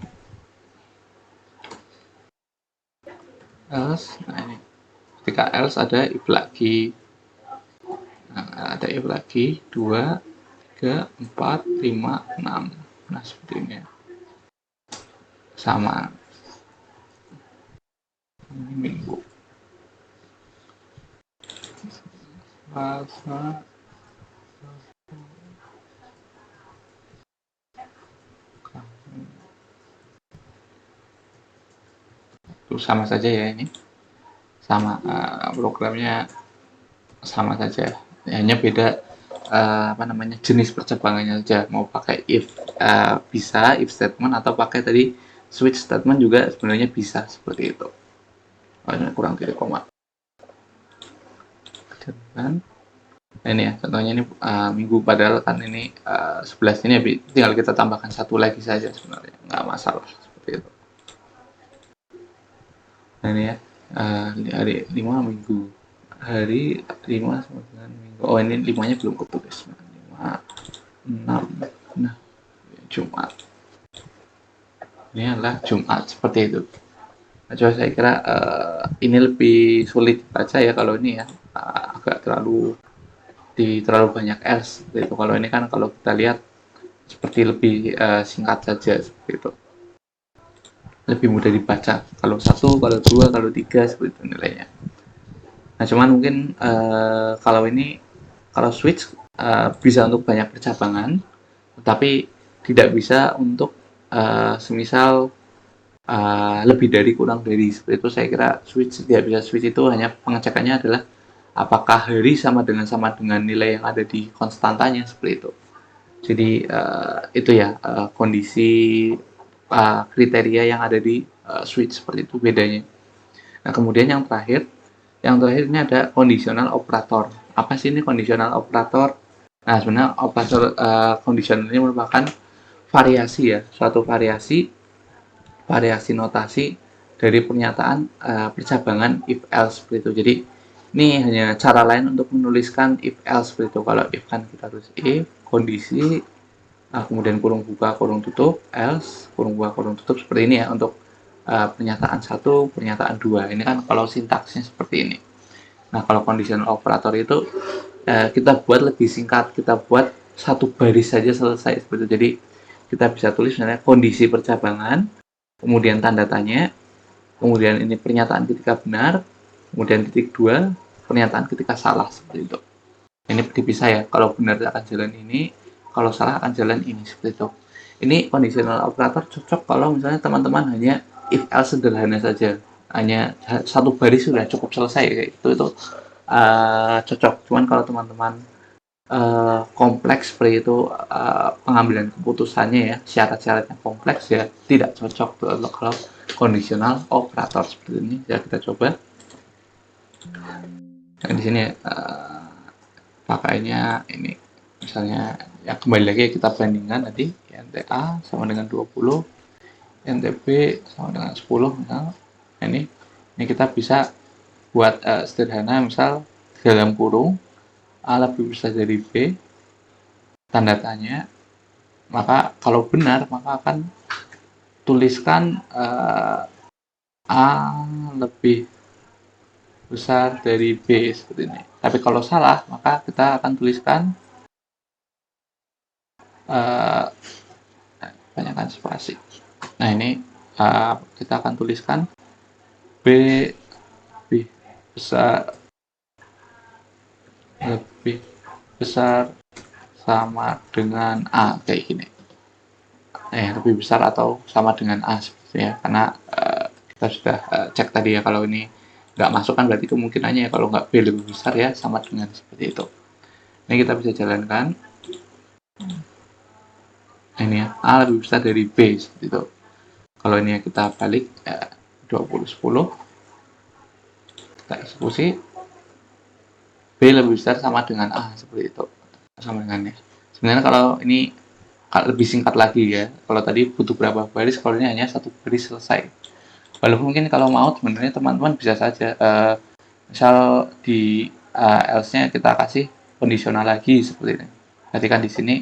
else. Nah, ini ketika else ada if lagi, ada if lagi 2 3 4 5 6. Nah, seperti ini sama. Ini minggu Selasa itu sama saja ya, ini sama programnya sama saja, hanya beda jenis percabangannya saja, mau pakai if bisa if statement atau pakai tadi switch statement juga sebenarnya bisa seperti itu. Kurang titik koma dan ini ya contohnya, ini minggu, padahal kan ini 11 ini tinggal kita tambahkan satu lagi saja sebenarnya, nggak masalah seperti itu. Nah, ini ya hari 5 minggu, hari 5 sama dengan minggu. Oh, ini 5-nya belum ketulis. 5 6. Nah, Jumat. Ini adalah Jumat seperti itu. Nah, coba saya kira ini lebih sulit baca ya kalau ini ya, agak terlalu banyak else seperti itu. Kalau ini kan kalau kita lihat seperti lebih singkat saja seperti itu, lebih mudah dibaca. Kalau 1, kalau 2, kalau 3 seperti itu nilainya. Nah, cuman mungkin kalau switch bisa untuk banyak percabangan, tetapi tidak bisa untuk semisal lebih dari kurang dari, seperti itu. Saya kira switch tidak bisa. Switch itu hanya pengecekannya adalah apakah hari sama dengan nilai yang ada di konstantanya seperti itu. Jadi itu ya kondisi kriteria yang ada di switch seperti itu bedanya. Nah, kemudian yang terakhir ini ada conditional operator. Apa sih ini conditional operator? Nah, sebenarnya operator conditional ini merupakan variasi ya, suatu variasi notasi dari pernyataan percabangan if else seperti itu. Jadi ini hanya cara lain untuk menuliskan if else seperti itu. Kalau if kan kita tulis if kondisi kemudian kurung buka kurung tutup, else kurung buka kurung tutup, seperti ini ya untuk pernyataan 1, pernyataan 2. Ini kan kalau sintaksnya seperti ini. Nah, kalau conditional operator itu kita buat lebih singkat, kita buat satu baris saja selesai seperti itu. Jadi kita bisa tulis misalnya kondisi percabangan, kemudian tanda tanya, kemudian ini pernyataan ketika benar, kemudian titik 2, pernyataan ketika salah seperti itu. Ini dipisah ya, kalau benar akan jalan ini, kalau salah akan jalan ini seperti itu. Ini conditional operator cocok kalau misalnya teman-teman hanya if else sederhana saja, hanya satu baris sudah cukup selesai kayak itu cocok. Cuman kalau teman-teman kompleks seperti itu pengambilan keputusannya ya, syarat-syaratnya kompleks ya, tidak cocok tuh kalau conditional operator seperti ini. Ya, kita coba. Nah, di sini pakainya ini misalnya ya, kembali lagi kita bandingkan tadi NTA sama dengan 20, NTB sama dengan 10 misal. Nah, ini kita bisa buat sederhana, misal dalam kurung A lebih besar dari B, tanda tanya, maka kalau benar maka akan tuliskan A lebih besar dari B seperti ini. Tapi kalau salah maka kita akan tuliskan banyakkan spasi. Nah, ini kita akan tuliskan B lebih besar sama dengan A kayak gini. Lebih besar atau sama dengan A seperti ya, karena kita sudah cek tadi ya, kalau ini nggak masuk kan berarti kemungkinannya ya kalau nggak B lebih besar ya sama dengan seperti itu. Ini kita bisa jalankan. Ini ya, A lebih besar dari B seperti itu. Kalau ini ya kita balik 20 10, kita eksekusi, B lebih besar sama dengan A seperti itu, sama dengannya. Sebenarnya kalau ini lebih singkat lagi ya, kalau tadi butuh berapa baris, kalau ini hanya satu baris selesai. Walaupun mungkin kalau mau sebenarnya teman-teman bisa saja misal di else-nya kita kasih kondisional lagi seperti ini. Berarti kan di sini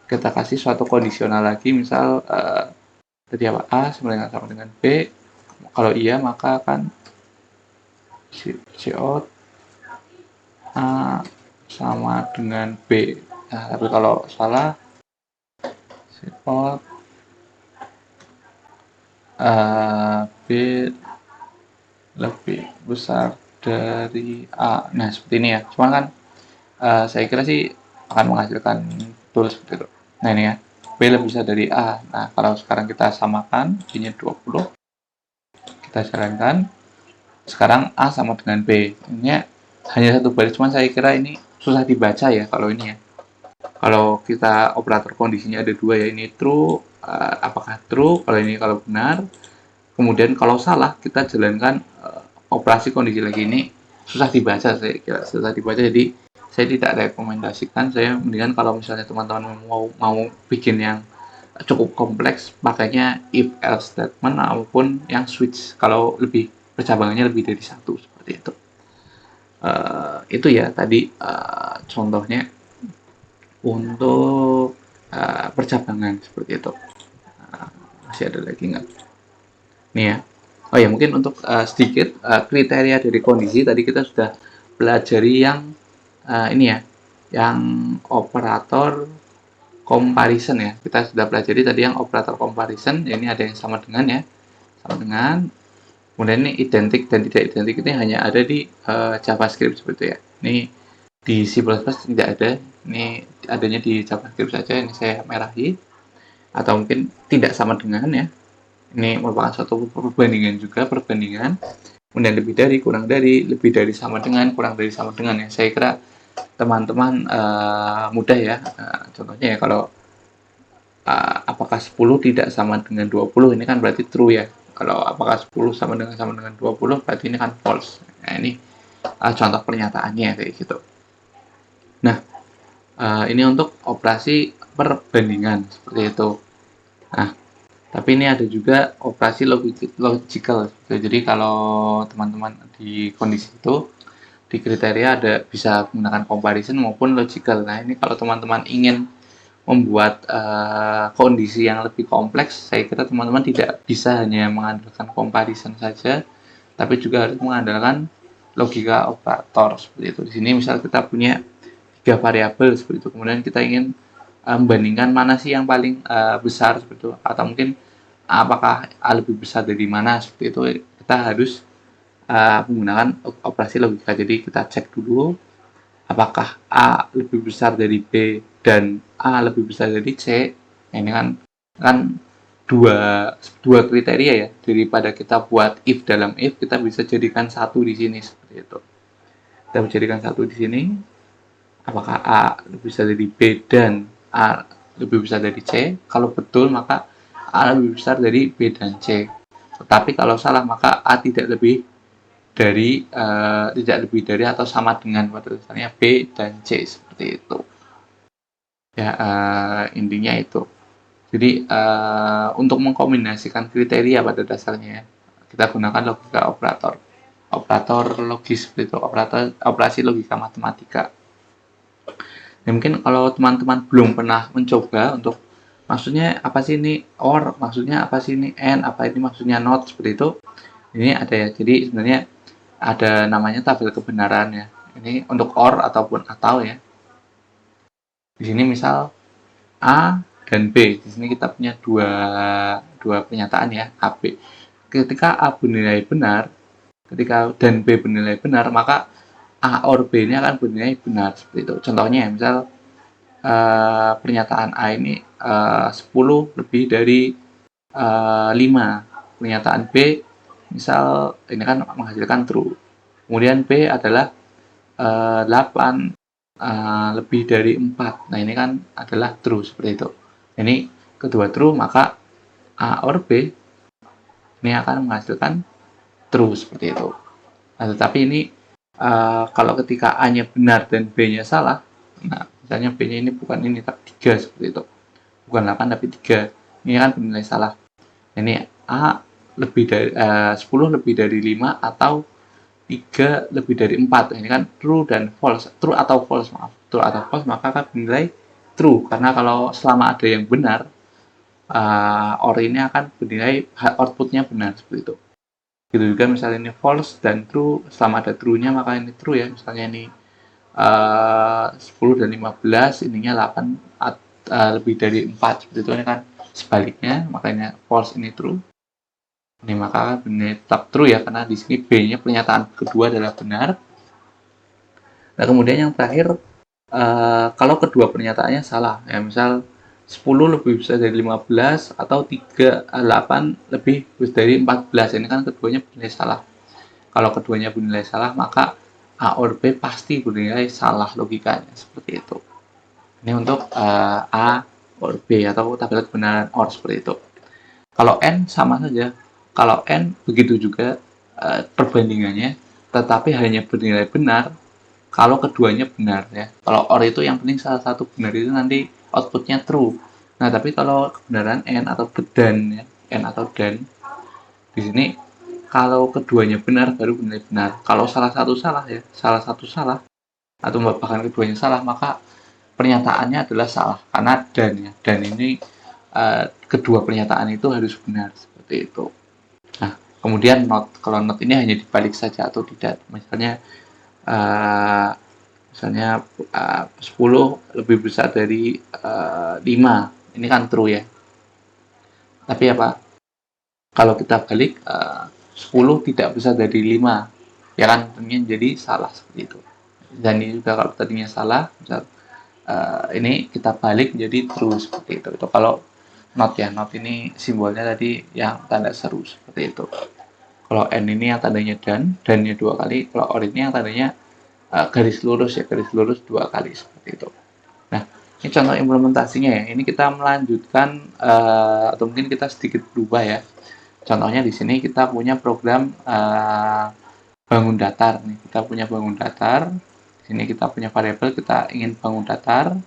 kita kasih suatu kondisional lagi, misal tadi apa, A sama dengan B, kalau iya maka akan cout A sama dengan B. Nah, tapi kalau salah cout B lebih besar dari A. Nah, seperti ini ya. Cuma kan saya kira sih akan menghasilkan betul seperti itu. Nah, ini ya. B lebih besar dari A. Nah, kalau sekarang kita samakan, B-nya 20. Kita jalankan. Sekarang A sama dengan B. Ini hanya satu baris, cuman saya kira ini susah dibaca ya kalau ini ya. Kalau kita operator kondisinya ada dua ya, ini true, apakah true, kalau benar. Kemudian kalau salah, kita jalankan operasi kondisi lagi. Ini susah dibaca, saya kira susah dibaca, jadi saya tidak rekomendasikan. Saya mendingan kalau misalnya teman-teman mau bikin yang cukup kompleks, pakainya if else statement maupun yang switch kalau lebih percabangannya lebih dari satu seperti itu. Itu ya tadi contohnya untuk percabangan seperti itu. Masih ada lagi nggak? Nih ya. Oh ya, mungkin untuk sedikit kriteria dari kondisi tadi kita sudah pelajari yang ini ya, yang operator comparison ya. Kita sudah pelajari tadi yang operator comparison. Ya, ini ada yang sama dengan ya, sama dengan. Kemudian ini identik dan tidak identik ini hanya ada di JavaScript seperti itu ya. Ini di C++ tidak ada. Ini adanya di JavaScript saja. Ini saya merahi. Atau mungkin tidak sama dengan ya. Ini merupakan suatu perbandingan juga, perbandingan. Kemudian lebih dari, kurang dari, lebih dari, sama dengan, kurang dari, sama dengan ya. Saya kira teman-teman mudah ya. Contohnya ya kalau apakah 10 tidak sama dengan 20, ini kan berarti true ya. Kalau apakah 10 sama dengan 20, berarti ini kan false. Nah, ini contoh pernyataannya kayak gitu. Nah, ini untuk operasi perbandingan seperti itu. Nah, tapi ini ada juga operasi logical. Jadi kalau teman-teman di kondisi itu di kriteria ada bisa menggunakan comparison maupun logical. Nah, ini kalau teman-teman ingin membuat kondisi yang lebih kompleks, saya kira teman-teman tidak bisa hanya mengandalkan comparison saja, tapi juga harus mengandalkan logika operator seperti itu. Di sini misal kita punya 3 variabel seperti itu, kemudian kita ingin membandingkan mana sih yang paling besar seperti itu, atau mungkin apakah A lebih besar dari mana seperti itu, kita harus menggunakan operasi logika. Jadi kita cek dulu apakah A lebih besar dari B dan A lebih besar dari C. Nah, ini kan dua kriteria ya. Daripada kita buat if dalam if, kita bisa jadikan satu di sini seperti itu. Kita jadikan satu di sini. Apakah A lebih besar dari B dan A lebih besar dari C? Kalau betul maka A lebih besar dari B dan C. Tetapi kalau salah maka A tidak lebih dari atau sama dengan pada dasarnya B dan C seperti itu. Ya, intinya itu. Jadi untuk mengkombinasikan kriteria pada dasarnya kita gunakan logika operator logis seperti itu, operasi logika matematika. Ya, mungkin kalau teman-teman belum pernah mencoba untuk maksudnya apa sih ini or, maksudnya apa sih ini and, apa ini maksudnya not seperti itu, ini ada ya. Jadi sebenarnya ada namanya tabel kebenaran ya. Ini untuk or ataupun atau ya. Di sini misal A dan B. Di sini kita punya dua pernyataan ya, A B. Ketika A bernilai benar, dan B bernilai benar, maka A or B ini akan bernilai benar seperti itu. Contohnya ya, misal pernyataan A ini 10 lebih dari 5. Pernyataan B misal ini kan menghasilkan true. Kemudian B adalah 8 lebih dari 4. Nah, ini kan adalah true seperti itu. Ini kedua true, maka A or B ini akan menghasilkan true seperti itu. Nah, tetapi ini kalau ketika A-nya benar dan B-nya salah, nah misalnya B-nya ini bukan ini tapi 3 seperti itu. Bukan 8 tapi 3. Ini kan bernilai salah. Ini A lebih dari 10 lebih dari 5 atau 3 lebih dari 4. Ini kan true dan false. True atau false, maaf. True atau false, maka akan bernilai true. Karena kalau selama ada yang benar, OR ini akan bernilai outputnya benar seperti itu. Gitu juga misalnya ini false dan true, selama ada true-nya maka ini true ya. Misalnya ini 10 dan 15, ininya 8 lebih dari 4 seperti itu. Ini kan sebaliknya, makanya false ini true. Ini maka benar tetap true ya, karena di sini B-nya pernyataan kedua adalah benar. Nah, kemudian yang terakhir, kalau kedua pernyataannya salah, ya misal 10 lebih besar dari 15 atau 8 lebih besar dari 14, ini kan keduanya bernilai salah. Kalau keduanya bernilai salah, maka A or B pasti bernilai salah logikanya, seperti itu. Ini untuk A or B atau tabel kebenaran OR seperti itu. Kalau N sama saja. Kalau N begitu juga perbandingannya, tetapi hanya bernilai benar kalau keduanya benar ya. Kalau OR itu yang penting salah satu benar itu nanti outputnya true. Nah, tapi kalau kebenaran N atau dan ya, N atau dan di sini kalau keduanya benar baru bernilai benar. Kalau salah satu salah ya, salah satu salah atau bahkan keduanya salah, maka pernyataannya adalah salah karena dan ya. Dan ini kedua pernyataan itu harus benar seperti itu. Nah, kemudian not, kalau not ini hanya dibalik saja atau tidak. Misalnya uh, 10 lebih besar dari 5. Ini kan true ya. Tapi apa? Kalau kita balik 10 tidak besar dari 5. Ya kan, tentunya jadi salah seperti itu. Dan ini juga kalau tadinya salah, misal ini kita balik menjadi true seperti itu. Itu kalau not ya, not ini simbolnya tadi yang tanda seru seperti itu. Kalau N ini yang tandanya dan-nya 2 kali. Kalau OR ini yang tandanya garis lurus ya, garis lurus 2 kali seperti itu. Nah, ini contoh implementasinya ya. Ini kita melanjutkan atau mungkin kita sedikit berubah ya. Contohnya di sini kita punya program bangun datar nih. Kita punya bangun datar. Di sini kita punya variabel, kita ingin bangun datar.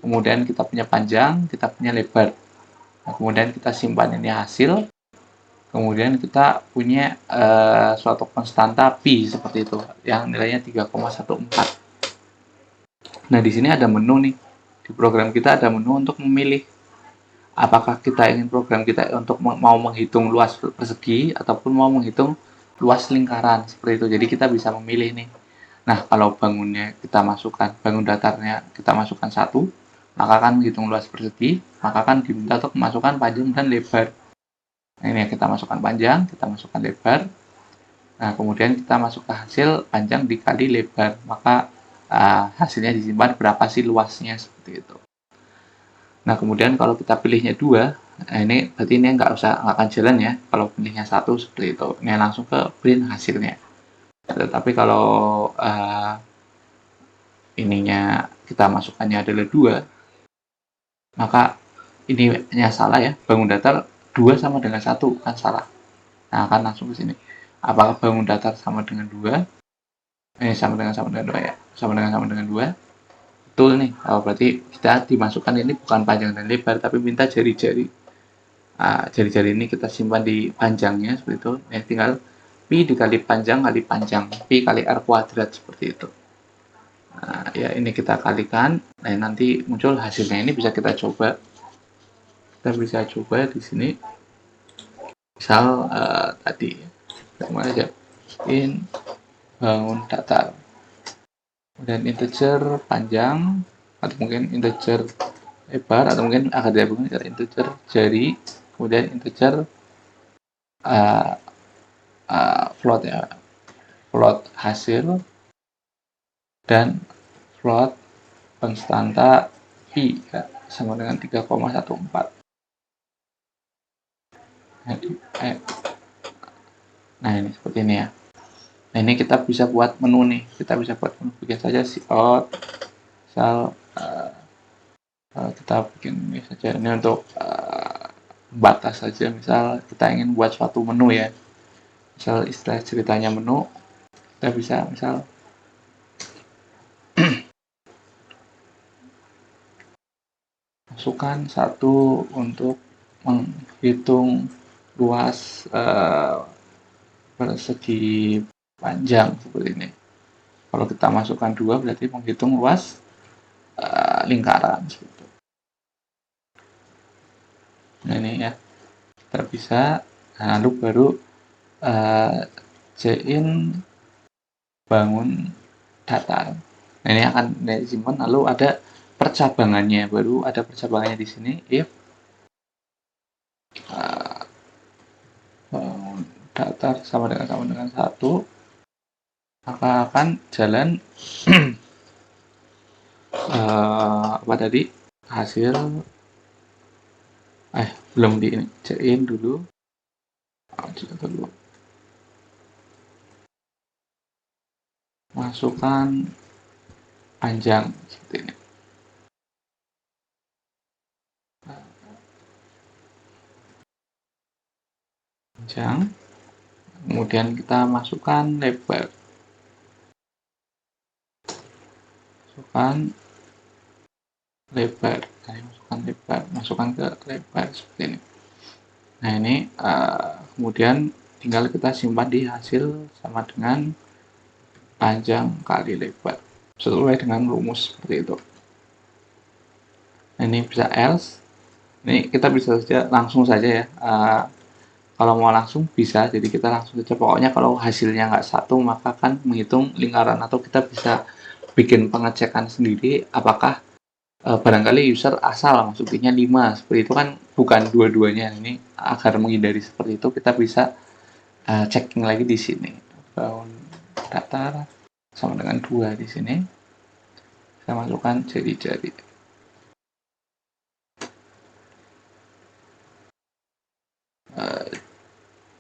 Kemudian kita punya panjang, kita punya lebar. Nah, kemudian kita simpan ini hasil. Kemudian kita punya suatu konstanta pi seperti itu yang nilainya 3,14. Nah, di sini ada menu nih. Di program kita ada menu untuk memilih apakah kita ingin program kita untuk mau menghitung luas persegi ataupun mau menghitung luas lingkaran seperti itu. Jadi kita bisa memilih nih. Nah, kalau bangunnya kita masukkan, bangun datarnya kita masukkan 1, maka kan menghitung luas persegi, maka kan diminta untuk memasukkan panjang dan lebar. Nah, ini kita masukkan panjang, kita masukkan lebar. Nah, kemudian kita masuk ke hasil panjang dikali lebar, maka hasilnya disimpan berapa sih luasnya seperti itu. Nah, kemudian kalau kita pilihnya 2, nah ini berarti ini nggak akan jalan ya. Kalau pilihnya 1 seperti itu, ini langsung ke print hasilnya. Tetapi kalau ininya kita masukkannya adalah 2, maka ininya salah ya, bangun datar 2 sama dengan 1 kan salah. Nah, akan langsung ke sini. Apakah bangun datar sama dengan 2? Sama dengan 2 ya. Sama dengan 2. Betul nih. Oh, berarti kita dimasukkan ini bukan panjang dan lebar, tapi minta jari-jari. Jari-jari ini kita simpan di panjangnya seperti itu. Ya, tinggal pi dikali panjang kali panjang. Pi kali r kuadrat seperti itu. Nah, ya ini kita kalikan. Nah, nanti muncul hasilnya. Ini bisa kita coba. Kita bisa coba di sini. Misal tadi kemana aja in bangun datar, kemudian integer panjang atau mungkin integer lebar atau mungkin akan digabungkan dengan integer jari, kemudian integer float ya, float hasil dan float konstanta I ya, sama dengan 3,14. Nah ini seperti ini ya. Nah ini kita bisa buat menu nih, kita bisa buat menu, bikin saja cout misal kita bikin ini saja, ini untuk batas saja, misal kita ingin buat suatu menu ya, misal istilah ceritanya menu, kita bisa misal masukkan satu untuk menghitung luas persegi panjang seperti ini. Kalau kita masukkan 2 berarti menghitung luas lingkaran seperti itu. Nah ini ya, kita bisa, nah, lalu baru in bangun datar. Nah, ini akan disimpan, lalu ada percabangannya, baru ada percabangannya di sini, if bangun datar sama dengan 1, maka akan jalan apa tadi, hasil belum di ini, in dulu, masukkan panjang seperti ini. Panjang, kemudian kita masukkan lebar, masukkan ke lebar seperti ini. Nah ini kemudian tinggal kita simpan di hasil sama dengan panjang kali lebar sesuai dengan rumus seperti itu. Nah, ini bisa else, ini kita bisa saja langsung saja ya, kalau mau langsung bisa, jadi kita langsung saja, pokoknya kalau hasilnya nggak 1 maka kan menghitung lingkaran, atau kita bisa bikin pengecekan sendiri apakah barangkali user asal masuknya 5 seperti itu kan, bukan dua-duanya. Ini agar menghindari seperti itu, kita bisa checking lagi di sini, bangun datar sama dengan 2 di sini, saya masukkan jari-jari.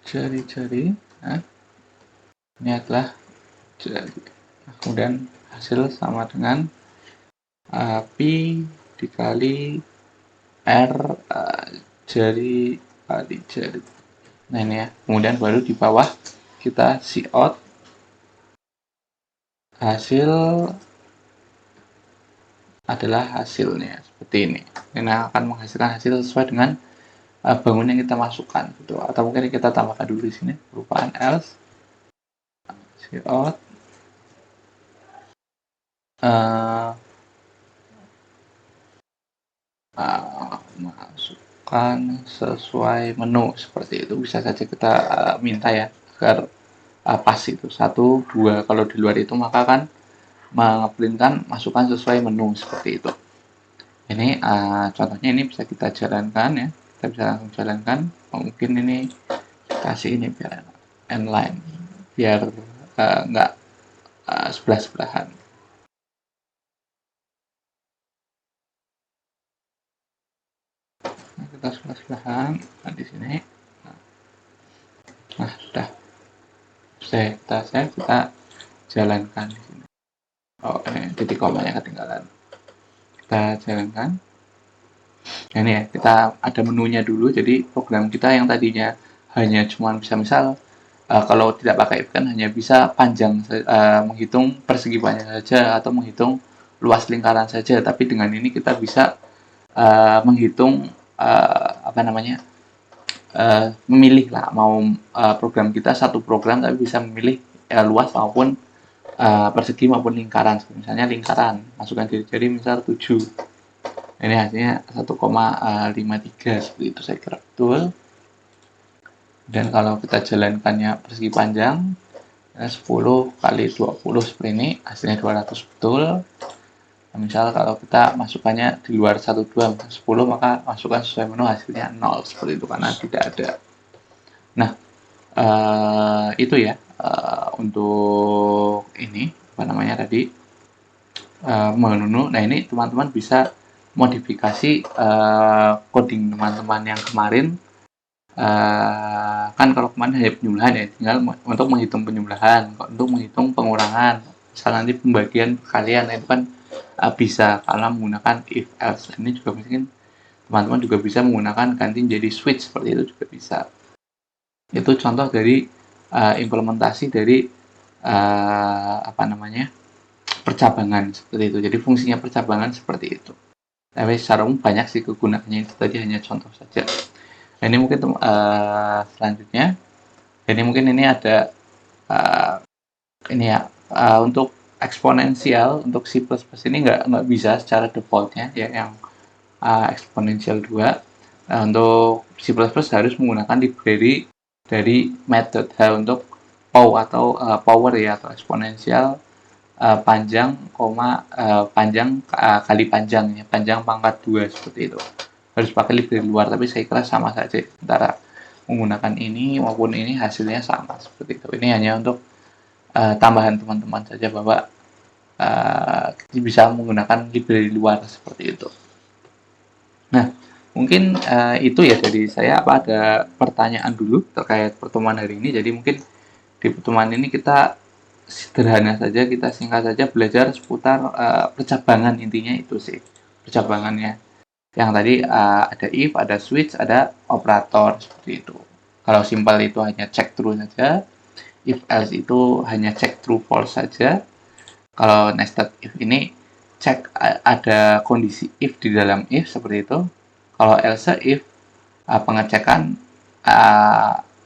Jari-jari, nah, ini adalah jari. Nah, kemudian hasil sama dengan pi dikali r jari kali jari. Nah ini ya, kemudian baru di bawah kita cout hasil adalah hasilnya seperti ini. Ini akan menghasilkan hasil sesuai dengan bangun yang kita masukkan gitu. Atau mungkin kita tambahkan dulu di sini perupaan else cout masukkan sesuai menu seperti itu. Bisa saja kita minta ya agar pas itu 1, 2, kalau di luar itu maka kan mengeprintkan masukkan sesuai menu seperti itu. Ini contohnya ini bisa kita jalankan ya, kita bisa langsung jalankan. Mungkin ini kasih ini biar inline, biar nggak sebelah-sebelahan. Nah, kita sebelah-sebelahan, nah di sini. Nah sudah kita jalankan di sini. Oh ini titik komanya ketinggalan, kita jalankan. Nah, ini ya, kita ada menunya dulu, jadi program kita yang tadinya hanya cuma bisa misal kalau tidak pakai if kan hanya bisa panjang, menghitung persegi panjang saja atau menghitung luas lingkaran saja, tapi dengan ini kita bisa menghitung apa namanya, memilih lah mau program kita satu program tapi bisa memilih luas maupun persegi maupun lingkaran. Misalnya lingkaran, masukkan jari-jari misal 7, ini hasilnya 1,53 seperti itu, saya kira betul. Dan kalau kita jalankannya persegi panjang 10 kali 20 seperti ini, hasilnya 200 betul. Nah, misal kalau kita masukannya di luar 12 10, maka masukkan sesuai menu, hasilnya 0 seperti itu karena tidak ada. Nah itu ya untuk ini apa namanya tadi menu. Nah ini teman-teman bisa modifikasi coding teman-teman yang kemarin. Kan kalau kemarin hanya penjumlahan ya, tinggal untuk menghitung penjumlahan, untuk menghitung pengurangan, misal nanti pembagian perkalian, itu kan bisa karena menggunakan if else. Ini juga mungkin teman-teman juga bisa menggunakan ganti jadi switch, seperti itu juga bisa. Itu contoh dari implementasi dari percabangan seperti itu. Jadi fungsinya percabangan seperti itu. Tapi secara umum banyak sih kegunaannya, itu tadi hanya contoh saja. Nah, ini mungkin selanjutnya. Jadi mungkin ini ada untuk eksponensial untuk C++ ini nggak bisa secara defaultnya ya, yang eksponensial 2. Untuk C++ harus menggunakan library dari method untuk POW atau power ya, atau eksponensial panjang panjang kali panjang ya, panjang pangkat 2 seperti itu. Harus pakai library luar, tapi saya kira sama saja antara menggunakan ini maupun ini, hasilnya sama seperti itu. Ini hanya untuk tambahan teman-teman saja bahwa bisa menggunakan library luar seperti itu. Nah, mungkin itu ya dari saya. Apa ada pertanyaan dulu terkait pertemuan hari ini? Jadi mungkin di pertemuan ini kita sederhana saja, kita singkat saja belajar seputar percabangan, intinya itu sih percabangannya. Yang tadi ada if, ada switch, ada operator seperti itu. Kalau simpel itu hanya check true saja. If else itu hanya check true false saja. Kalau nested if ini cek ada kondisi if di dalam if seperti itu. Kalau else if pengecekan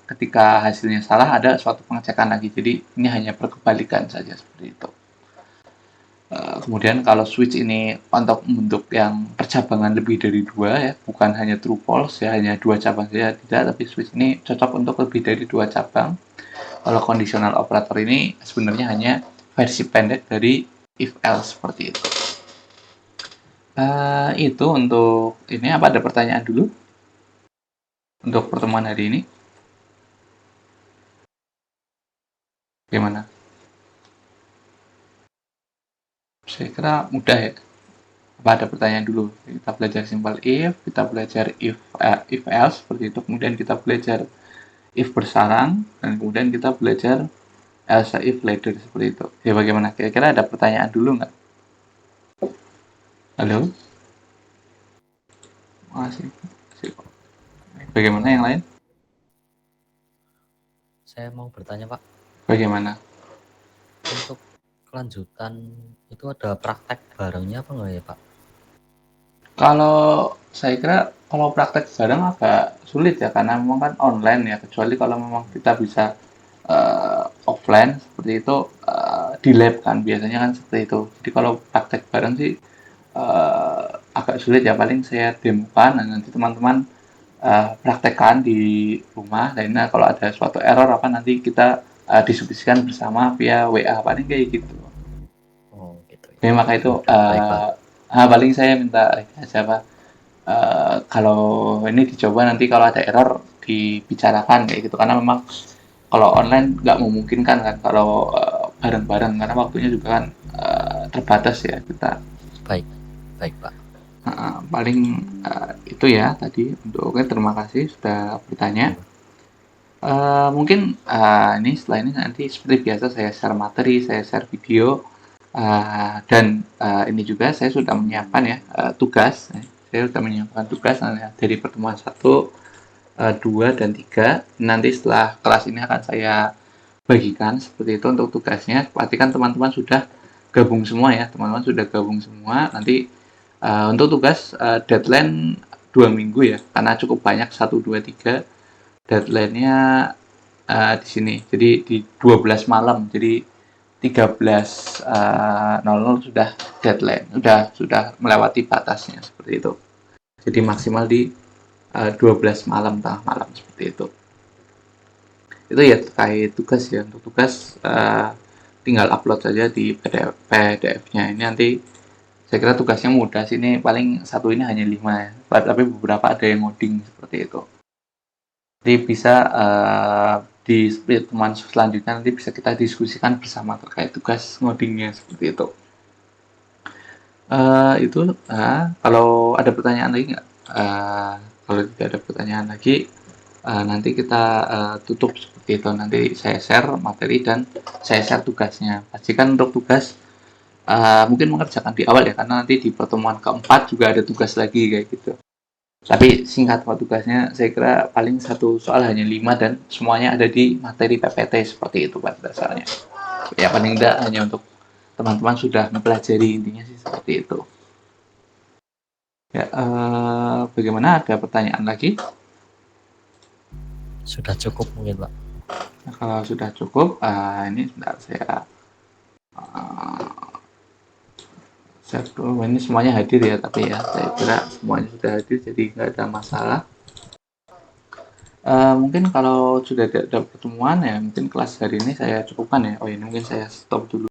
ketika hasilnya salah ada suatu pengecekan lagi. Jadi ini hanya perkebalikan saja seperti itu. Kemudian kalau switch ini untuk bentuk yang percabangan lebih dari 2 ya, bukan hanya true false ya, hanya 2 cabang saja, tidak, tapi switch ini cocok untuk lebih dari 2 cabang. Kalau conditional operator ini sebenarnya hanya versi pendek dari if else seperti itu. Itu untuk ini. Apa ada pertanyaan dulu untuk pertemuan hari ini? Gimana? Saya kira mudah ya. Apa ada pertanyaan dulu? Kita belajar simple if, kita belajar if else seperti itu, kemudian kita belajar if bersarang, dan kemudian kita belajar else if later seperti itu. Ya, bagaimana? Kira-kira ada pertanyaan dulu nggak? Halo? Masih. Bagaimana yang lain? Saya mau bertanya, Pak. Bagaimana? Untuk kelanjutan itu ada praktek barengnya apa enggak ya, Pak? Kalau saya kira kalau praktek bareng agak sulit ya, karena memang kan online ya, kecuali kalau memang kita bisa offline seperti itu, di lab kan biasanya kan seperti itu. Jadi kalau praktek bareng sih agak sulit ya, paling saya demokan dan nanti teman-teman praktekkan di rumah. Dan kalau ada suatu error apa nanti kita diskusikan bersama via WA, paling kayak gitu. Oh, gitu ya. Jadi maka itu Baik, Pak. paling saya minta aja Pak, kalau ini dicoba, nanti kalau ada error dibicarakan kayak gitu, karena memang kalau online nggak memungkinkan kan kalau bareng-bareng, karena waktunya juga kan terbatas ya kita. Baik. Baik, Pak. Paling itu ya tadi untuk. Oke, terima kasih sudah bertanya. Mungkin ini setelah ini nanti seperti biasa saya share materi, saya share video, dan ini juga saya sudah menyiapkan ya tugas. Saya sudah menyiapkan tugas dari pertemuan 1, 2, dan 3. Nanti setelah kelas ini akan saya bagikan seperti itu untuk tugasnya. Pastikan teman-teman sudah gabung semua ya, teman-teman sudah gabung semua. Nanti untuk tugas deadline 2 minggu ya, karena cukup banyak, 1, 2, 3 deadline-nya di sini. Jadi di 12 malam, jadi 13.00 sudah deadline, sudah melewati batasnya seperti itu. Jadi maksimal di 12 malam, tengah malam seperti itu. Itu ya terkait tugas ya. Untuk tugas tinggal upload saja di PDF-nya. Ini nanti saya kira tugasnya mudah sih, ini paling satu ini hanya 5 ya. Tapi beberapa ada yang ngoding seperti itu. Jadi bisa di pertemuan selanjutnya nanti bisa kita diskusikan bersama terkait tugas ngodingnya seperti itu. Itu kalau ada pertanyaan lagi nggak? Kalau tidak ada pertanyaan lagi, nanti kita tutup seperti itu. Nanti saya share materi dan saya share tugasnya. Pastikan untuk tugas mungkin mengerjakan di awal ya, karena nanti di pertemuan keempat juga ada tugas lagi kayak gitu. Tapi singkat kok tugasnya, saya kira paling satu soal hanya 5 dan semuanya ada di materi PPT seperti itu pada dasarnya. Ya paling tidak hanya untuk teman-teman sudah mempelajari, intinya sih seperti itu. Ya, bagaimana, ada pertanyaan lagi? Sudah cukup mungkin, Pak. Nah, kalau sudah cukup, ini sebentar saya ini semuanya hadir ya, tapi ya saya kira semuanya sudah hadir, jadi nggak ada masalah. Mungkin kalau sudah ada pertemuan ya, mungkin kelas hari ini saya cukupkan ya. Oh ini mungkin saya stop dulu.